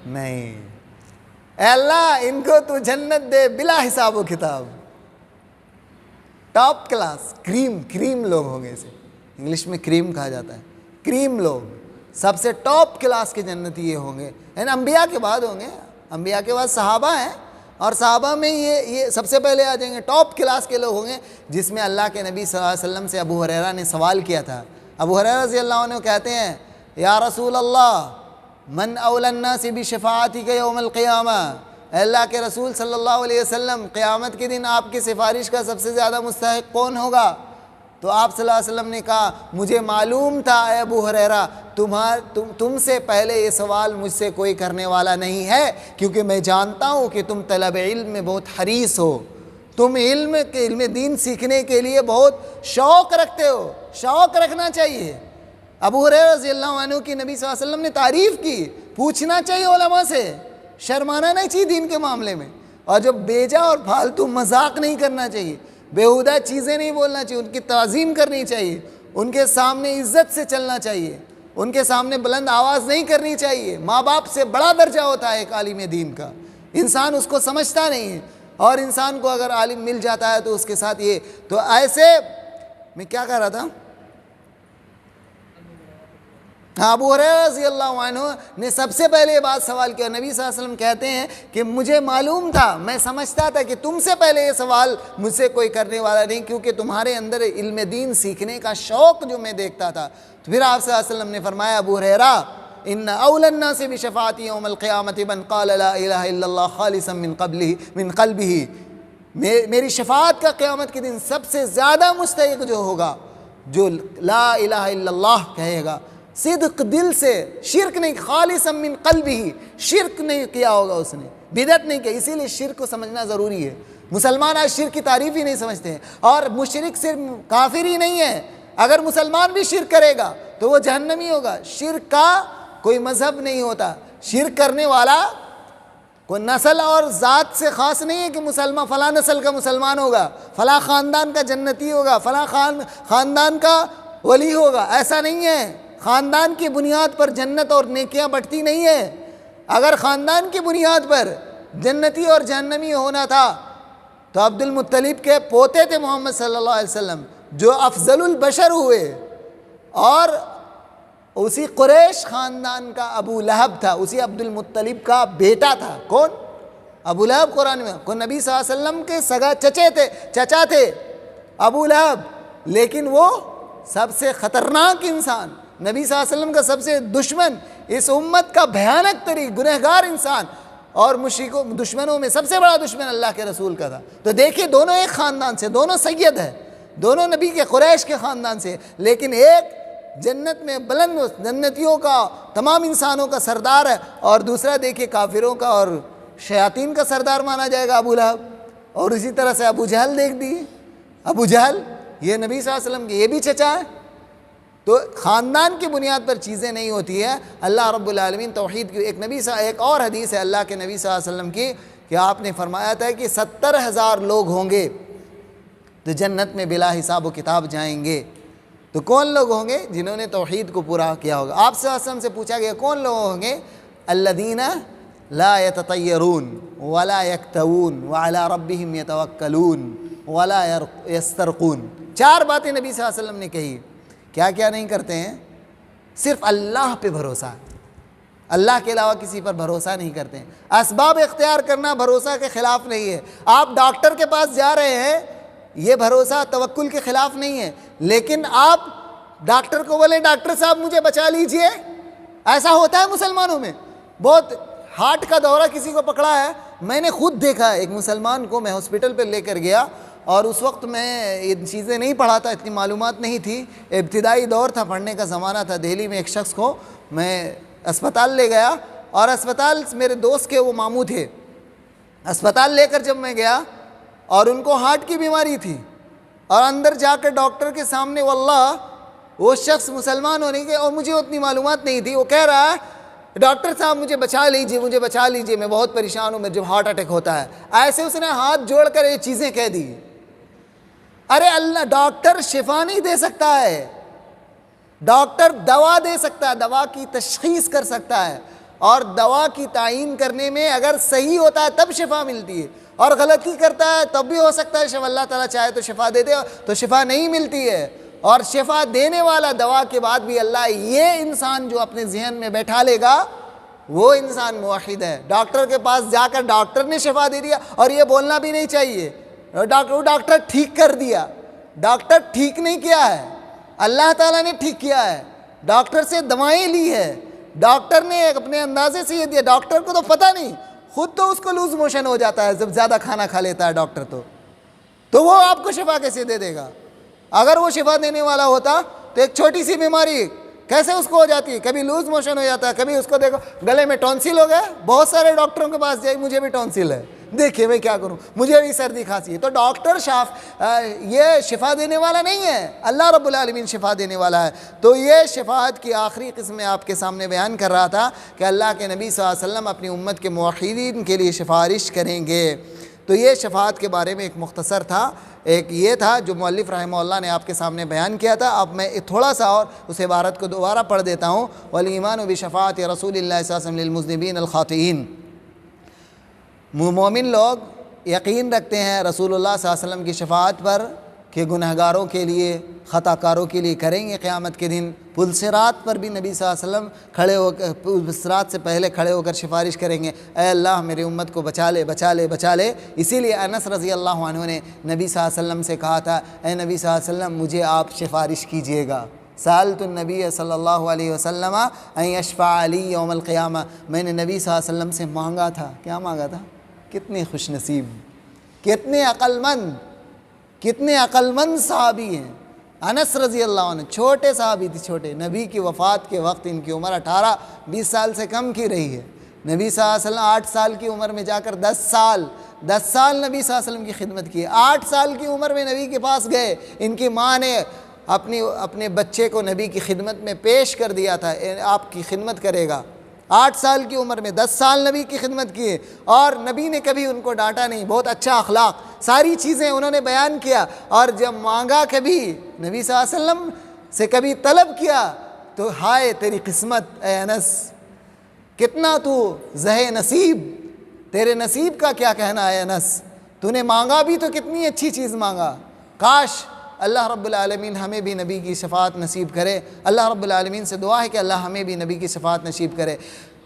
نہیں، اے اللہ ان کو تو جنت دے بلا حساب و کتاب. ٹاپ کلاس کریم لوگ ہوں گے، اسے انگلش میں کریم کہا جاتا ہے. کریم لوگ، سب سے ٹاپ کلاس کے جنتی یہ ہوں گے. یعنی انبیاء کے بعد ہوں گے، انبیاء کے بعد صحابہ ہیں، اور صحابہ میں یہ سب سے پہلے آ جائیں گے. ٹاپ کلاس کے لوگ ہوں گے جس میں اللہ کے نبی صلی اللہ علیہ وسلم سے ابو ہریرہ نے سوال کیا تھا. ابو ہریرہ رضی اللہ عنہ کہتے ہیں یا رسول اللہ من اولی الناس بشفاعتک یوم القیامہ، اے اللہ کے رسول صلی اللہ علیہ وسلم قیامت کے دن آپ کی سفارش کا سب سے زیادہ مستحق کون ہوگا؟ تو آپ صلی اللہ علیہ وسلم نے کہا مجھے معلوم تھا اے ابو ہریرہ تم سے پہلے یہ سوال مجھ سے کوئی کرنے والا نہیں ہے، کیونکہ میں جانتا ہوں کہ تم طلب علم میں بہت حریص ہو، تم علم دین سیکھنے کے لیے بہت شوق رکھتے ہو. شوق رکھنا چاہیے. ابو ہریرہ رضی اللہ عنہ کی نبی صلی اللہ علیہ وسلم نے تعریف کی. پوچھنا چاہیے علماء سے، شرمانا نہیں چاہیے دین کے معاملے میں، اور جو بیجا اور پھالتو مذاق نہیں کرنا چاہیے، بیہودہ چیزیں نہیں بولنا چاہیے، ان کی تعظیم کرنی چاہیے، ان کے سامنے عزت سے چلنا چاہیے، ان کے سامنے بلند آواز نہیں کرنی چاہیے. ماں باپ سے بڑا درجہ ہوتا ہے ایک عالم دین کا. انسان اس کو سمجھتا نہیں ہے، اور انسان کو اگر عالم مل جاتا ہے تو اس کے ساتھ یہ. تو ایسے میں کیا کہہ رہا تھا؟ ابو ہریرہ رضی اللہ عنہ نے سب سے پہلے یہ بات سوال کیا. نبی صلی اللہ علیہ وسلم کہتے ہیں کہ مجھے معلوم تھا، میں سمجھتا تھا کہ تم سے پہلے یہ سوال مجھ سے کوئی کرنے والا نہیں، کیونکہ تمہارے اندر علم دین سیکھنے کا شوق جو میں دیکھتا تھا. تو پھر آپ صلی اللہ علیہ وسلم نے فرمایا ابو ہریرہ ان اولی الناس بشفاعتی یوم القیامت من قال لا الہ الا اللہ خالصا من قلبہ. میری شفاعت کا قیامت کے دن سب سے زیادہ مستحق جو ہوگا، جو لا الہ الا اللہ کہے گا صدق دل سے، شرک نہیں، خالصا من قلبہ، شرک نہیں کیا ہوگا اس نے، بدعت نہیں کیا۔ اسی لیے شرک کو سمجھنا ضروری ہے۔ مسلمان آج شرک کی تعریف ہی نہیں سمجھتے ہیں، اور مشرک صرف کافر ہی نہیں ہے، اگر مسلمان بھی شرک کرے گا تو وہ جہنمی ہوگا۔ شرک کا کوئی مذہب نہیں ہوتا، شرک کرنے والا کوئی نسل اور ذات سے خاص نہیں ہے کہ مسلمان فلاں نسل کا مسلمان ہوگا، فلاں خاندان کا جنتی ہوگا، فلاں خاندان کا ولی ہوگا، ایسا نہیں ہے۔ خاندان کی بنیاد پر جنت اور نیکیاں بٹتی نہیں ہے۔ اگر خاندان کی بنیاد پر جنتی اور جہنمی ہونا تھا تو عبد المطلب کے پوتے تھے محمد صلی اللہ علیہ وسلم، جو افضل البشر ہوئے، اور اسی قریش خاندان کا ابو لہب تھا، اسی عبد المطلب کا بیٹا تھا۔ کون؟ ابو لہب۔ قرآن میں کو نبی صلی اللہ علیہ وسلم کے سگا چچا تھے ابو لہب، لیکن وہ سب سے خطرناک انسان، نبی صلی اللہ علیہ وسلم کا سب سے دشمن، اس امت کا بھیانک ترین گنہگار انسان، اور مشرکوں دشمنوں میں سب سے بڑا دشمن اللہ کے رسول کا تھا۔ تو دیکھیے دونوں ایک خاندان سے، دونوں سید ہیں، دونوں نبی کے قریش کے خاندان سے، لیکن ایک جنت میں بلند جنتیوں کا، تمام انسانوں کا سردار ہے، اور دوسرا دیکھیے کافروں کا اور شیاطین کا سردار مانا جائے گا ابو لہب۔ اور اسی طرح سے ابو جہل دیکھ دی، ابو جہل یہ نبی صلی اللہ علیہ وسلم کے یہ بھی چچا ہے۔ تو خاندان کی بنیاد پر چیزیں نہیں ہوتی ہے۔ اللہ رب العالمین توحید کی ایک اور حدیث ہے اللہ کے نبی صلی اللہ علیہ وسلم کی، کہ آپ نے فرمایا تھا کہ 70,000 لوگ ہوں گے تو جنت میں بلا حساب و کتاب جائیں گے۔ تو کون لوگ ہوں گے؟ جنہوں نے توحید کو پورا کیا ہوگا۔ آپ صلی اللہ علیہ وسلم سے پوچھا گیا کون لوگ ہوں گے؟ الذین لا یتطیرون ولا یکتوون وعلی ربہم یتوکلون ولا یسترقون۔ 4 باتیں نبی صلی اللہ علیہ وسلم نے کہی۔ کیا کیا نہیں کرتے ہیں؟ صرف اللہ پہ بھروسہ، اللہ کے علاوہ کسی پر بھروسہ نہیں کرتے ہیں۔ اسباب اختیار کرنا بھروسہ کے خلاف نہیں ہے۔ آپ ڈاکٹر کے پاس جا رہے ہیں، یہ بھروسہ توکل کے خلاف نہیں ہے، لیکن آپ ڈاکٹر کو بولیں ڈاکٹر صاحب مجھے بچا لیجئے، ایسا ہوتا ہے مسلمانوں میں۔ بہت ہارٹ کا دورہ کسی کو پکڑا ہے، میں نے خود دیکھا ہے، ایک مسلمان کو میں ہاسپٹل پہ لے کر گیا، اور اس وقت میں یہ چیزیں نہیں پڑھا تھا، اتنی معلومات نہیں تھی، ابتدائی دور تھا، پڑھنے کا زمانہ تھا۔ دہلی میں ایک شخص کو میں اسپتال لے گیا، اور اسپتال میرے دوست کے وہ ماموں تھے۔ اسپتال لے کر جب میں گیا، اور ان کو ہارٹ کی بیماری تھی، اور اندر جا کر ڈاکٹر کے سامنے واللہ وہ شخص مسلمان ہونے کے، اور مجھے اتنی معلومات نہیں تھی، وہ کہہ رہا ہے ڈاکٹر صاحب مجھے بچا لیجئے، مجھے بچا لیجئے، میں بہت پریشان ہوں، میں جب ہارٹ اٹیک ہوتا ہے۔ ایسے اس نے ہاتھ جوڑ کر یہ چیزیں کہہ دی۔ ارے اللہ، ڈاکٹر شفا نہیں دے سکتا ہے، ڈاکٹر دوا دے سکتا ہے، دوا کی تشخیص کر سکتا ہے، اور دوا کی تعین کرنے میں اگر صحیح ہوتا ہے تب شفا ملتی ہے، اور غلطی کرتا ہے تب بھی ہو سکتا ہے شفا، اللہ تعالیٰ چاہے تو شفا دے دے، تو شفا نہیں ملتی ہے۔ اور شفا دینے والا دوا کے بعد بھی اللہ، یہ انسان جو اپنے ذہن میں بیٹھا لے گا وہ انسان موحد ہے۔ ڈاکٹر کے پاس جا کر ڈاکٹر نے شفا دے دیا، اور یہ بولنا بھی نہیں چاہیے ڈاکٹر ٹھیک کر دیا، ڈاکٹر ٹھیک نہیں کیا ہے، اللہ تعالیٰ نے ٹھیک کیا ہے۔ ڈاکٹر سے دوائیں لی ہے، ڈاکٹر نے اپنے اندازے سے یہ دیا، ڈاکٹر کو تو پتہ نہیں، خود تو اس کو لوز موشن ہو جاتا ہے جب زیادہ کھانا کھا لیتا ہے ڈاکٹر، تو وہ آپ کو شفا کیسے دے دے گا؟ اگر وہ شفا دینے والا ہوتا تو ایک چھوٹی سی بیماری کیسے اس کو ہو جاتی ہے، کبھی لوز موشن ہو جاتا ہے، کبھی اس کو دیکھو گلے میں ٹونسل ہو گیا، بہت سارے ڈاکٹروں کے پاس جائے مجھے بھی ٹونسل ہے، دیکھیے میں کیا کروں، مجھے بھی سردی کھانسی ہے۔ تو ڈاکٹر یہ شفا دینے والا نہیں ہے، اللہ رب العالمین شفا دینے والا ہے۔ تو یہ شفاعت کی آخری قسم میں آپ کے سامنے بیان کر رہا تھا کہ اللہ کے نبی صلی اللہ علیہ وسلم اپنی امت کے موحدین کے لیے سفارش کریں گے۔ تو یہ شفاعت کے بارے میں ایک مختصر تھا، ایک یہ تھا جو مؤلف رحمہ اللہ نے آپ کے سامنے بیان کیا تھا۔ اب میں تھوڑا سا اور اس عبارت کو دوبارہ پڑھ دیتا ہوں۔ وَالْإِيمَانُ بِشَفَاعَةِ رَسُولِ اللَّهِ صلی اللہ علیہ وسلم لِلْمُذْنِبِينَ الْخَاطِئِينَ۔ مومن لوگ یقین رکھتے ہیں رسول اللہ صلی اللہ علیہ وسلم کی شفاعت پر کہ گنہگاروں کے لیے، خطا کاروں کے لیے کریں گے قیامت کے دن۔ پل صراط پر بھی نبی صلی اللہ علیہ وسلم کھڑے ہو کر، پل صراط سے پہلے کھڑے ہو کر سفارش کریں گے، اے اللہ میری امت کو بچا لے بچا لے بچا لے۔ اسی لیے انس رضی اللہ عنہ نے نبی صلی اللہ علیہ وسلم سے کہا تھا، اے نبی صلی اللہ علیہ وسلم مجھے آپ سفارش کیجئے گا۔ سألت النبی صلی اللہ علیہ وسلم ان یشفع لی یوم القیامہ، میں نے نبی صلی اللہ علیہ وسلم سے مانگا تھا، کیا مانگا تھا؟ کتنی خوش نصیب، کتنے عقل مند صحابی ہیں. انس رضی اللہ عنہ چھوٹے صحابی تھے, چھوٹے. نبی کی وفات کے وقت ان کی عمر 18-20 سال سے کم کی رہی ہے. نبی صلی اللہ علیہ وسلم 8 سال کی عمر میں جا کر 10 سال نبی صلی اللہ علیہ وسلم کی خدمت کی. 8 سال کی عمر میں نبی کے پاس گئے. ان کی ماں نے اپنے بچے کو نبی کی خدمت میں پیش کر دیا تھا, آپ کی خدمت کرے گا. 8 سال کی عمر میں 10 سال نبی کی خدمت کی, اور نبی نے کبھی ان کو ڈانٹا نہیں. بہت اچھا اخلاق, ساری چیزیں انہوں نے بیان کیا. اور جب مانگا کبھی نبی صلی اللہ علیہ وسلم سے, کبھی طلب کیا تو ہائے تیری قسمت اے انس, کتنا تو زہ نصیب, تیرے نصیب کا کیا کہنا ہے انس, تو نے مانگا بھی تو کتنی اچھی چیز مانگا. کاش اللہ رب العالمین ہمیں بھی نبی کی شفاعت نصیب کرے. اللہ رب العالمین سے دعا ہے کہ اللہ ہمیں بھی نبی کی شفاعت نصیب کرے.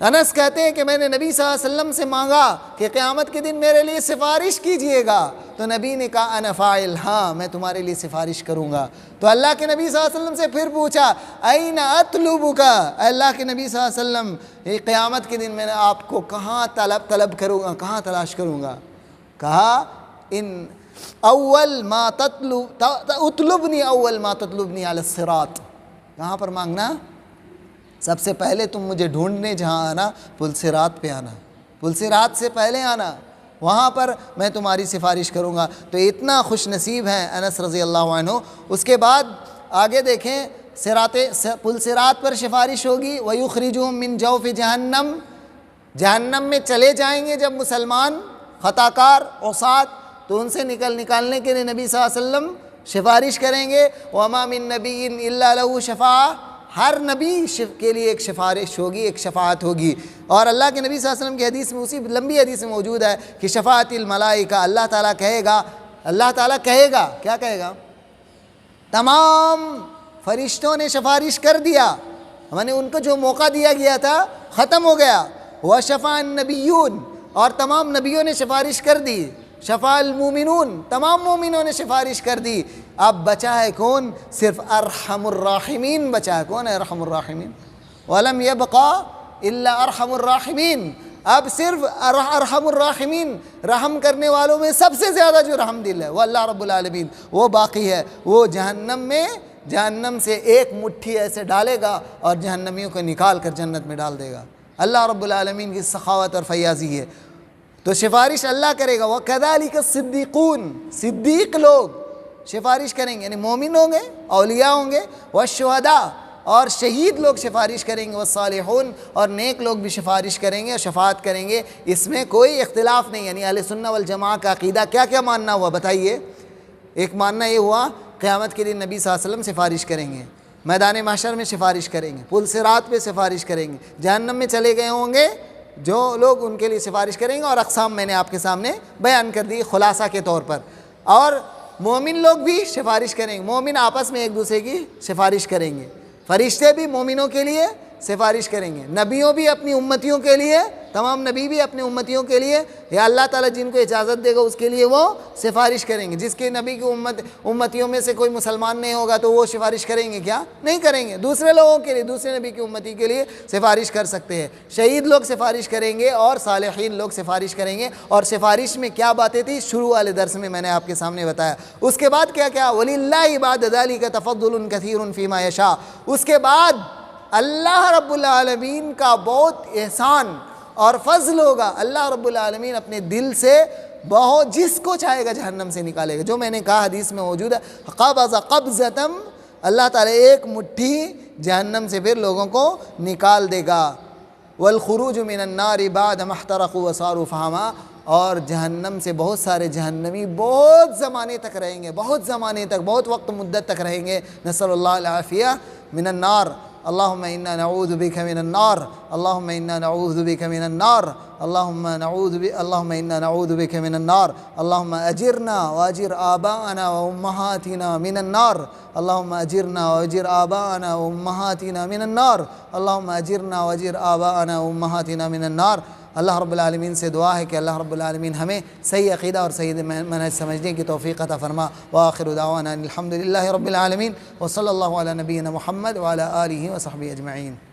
انس کہتے ہیں کہ میں نے نبی صلی اللہ علیہ وسلم سے مانگا کہ قیامت کے دن میرے لیے سفارش کیجئے گا, تو نبی نے کہا انا فاعل, ہاں میں تمہارے لیے سفارش کروں گا. تو اللہ کے نبی صلی اللہ علیہ وسلم سے پھر پوچھا این اطلبک, اللہ کے نبی صلی اللہ علیہ وسلم قیامت کے دن میں نے آپ کو کہاں طلب کروں گا, کہاں تلاش کروں گا. کہا ان اول ما اطلبنی اول ما تطلبنی علی الصراط, کہاں پر مانگنا, سب سے پہلے تم مجھے ڈھونڈنے جہاں آنا, پل صراط پہ آنا, پل صراط سے پہلے آنا, وہاں پر میں تمہاری سفارش کروں گا. تو اتنا خوش نصیب ہیں انس رضی اللہ عنہ. اس کے بعد آگے دیکھیں, پل صراط پر سفارش ہوگی. وَيُخْرِجُهُم مِّن جَوْفِ جہنم, جہنم میں چلے جائیں گے جب مسلمان خطاکار عصات, تو ان سے نکالنے کے لیے نبی صلی اللہ علیہ وسلم سفارش کریں گے. وَمَا مِن نَبِيٍّ إِلَّا لَهُ شَفَاعَةٌ, ہر نبی کے لیے ایک سفارش ہوگی, ایک شفاعت ہوگی. اور اللہ کے نبی صلی اللہ علیہ وسلم کی حدیث میں, اسی لمبی حدیث میں موجود ہے کہ شفاعت الملائکہ, اللہ تعالیٰ کہے گا, کیا کہے گا, تمام فرشتوں نے سفارش کر دیا, ہم نے ان کو جو موقع دیا گیا تھا ختم ہو گیا. وَشَفَعَ النَّبِيُّونَ, اور تمام نبیوں نے سفارش کر دی. شفاء المومنون, تمام مومنوں نے سفارش کر دی. اب بچا ہے کون, صرف ارحم الراحمین بچا ہے. کون ہے ارحم الراحمین؟ وَلَمْ يَبْقَى إِلَّا ارحم الراحمین, اب صرف ارحم الراحمین, رحم کرنے والوں میں سب سے زیادہ جو رحم دل ہے وہ اللہ رب العالمین, وہ باقی ہے. وہ جہنم سے ایک مٹھی ایسے ڈالے گا اور جہنمیوں کو نکال کر جنت میں ڈال دے گا. اللہ رب العالمین کی سخاوت اور فیاضی ہے. تو سفارش اللہ کرے گا. وَكَذَلِكَ الصِّدِّقُونَ, صدیق لوگ سفارش کریں گے, یعنی مومن ہوں گے, اولیاء ہوں گے. وَالشُّهَدَاء, اور شہید لوگ سفارش کریں گے. وَالصَّالِحُونَ, اور نیک لوگ بھی سفارش کریں گے اور شفاعت کریں گے. اس میں کوئی اختلاف نہیں. یعنی اہل سنہ والجماعہ کا عقیدہ کیا کیا ماننا ہوا بتائیے. ایک ماننا یہ ہوا قیامت کے دن نبی صلی اللہ علیہ وسلم سفارش کریں گے, میدان محشر میں سفارش کریں گے, پل صراط پہ سفارش کریں گے, جہنم میں چلے گئے ہوں گے جو لوگ ان کے لیے سفارش کریں گے. اور اقسام میں نے آپ کے سامنے بیان کر دی خلاصہ کے طور پر. اور مومن لوگ بھی سفارش کریں گے, مومن آپس میں ایک دوسرے کی سفارش کریں گے. فرشتے بھی مومنوں کے لیے سفارش کریں گے, نبیوں بھی اپنی امتیوں کے لیے, تمام نبی بھی اپنی امتیوں کے لیے, یا اللہ تعالیٰ جن کو اجازت دے گا اس کے لیے وہ سفارش کریں گے. جس کے نبی کی امتیوں میں سے کوئی مسلمان نہیں ہوگا تو وہ سفارش کریں گے کیا, نہیں کریں گے. دوسرے لوگوں کے لیے, دوسرے نبی کی امتی کے لیے سفارش کر سکتے ہیں. شہید لوگ سفارش کریں گے اور صالحین لوگ سفارش کریں گے. اور سفارش میں کیا باتیں تھی شروع والے درس میں میں نے آپ کے سامنے بتایا. اس کے بعد کیا کیا, وَلِلَّهِ بَعْدَ ذَلِكَ تَفَضُّلٌ كَثِيرٌ فِي مَا يَشَاءُ, اس کے بعد اللہ رب العالمین کا بہت احسان اور فضل ہوگا. اللہ رب العالمین اپنے دل سے بہت جس کو چاہے گا جہنم سے نکالے گا. جو میں نے کہا حدیث میں موجود ہے, قبض قبضۃ, اللہ تعالیٰ ایک مٹھی جہنم سے پھر لوگوں کو نکال دے گا. والخروج من النار بعد ما احترقوا وصاروا فحما, اور جہنم سے بہت سارے جہنمی بہت زمانے تک رہیں گے, بہت زمانے تک, بہت وقت مدت تک رہیں گے. نسأل اللہ العافیہ من النار. اللهم إنا نعوذ بك من النار, اللهم إنا نعوذ بك من النار, اللهم إنا نعوذ بك من النار. اللهم أجرنا وأجر آباءنا وأمهاتنا من النار, اللهم أجرنا وأجر آباءنا وأمهاتنا من النار, اللهم أجرنا وأجر آباءنا وأمهاتنا من النار. اللہ رب العالمین سے دعا ہے کہ اللہ رب العالمین ہمیں صحیح عقیدہ اور صحیح منہج سمجھنے کی توفیق عطا فرما. وآخر دعوانا الحمد للہ رب العالمین, وصلی اللہ علی نبینا محمد وعلی آلہ وصحبہ اجمعین.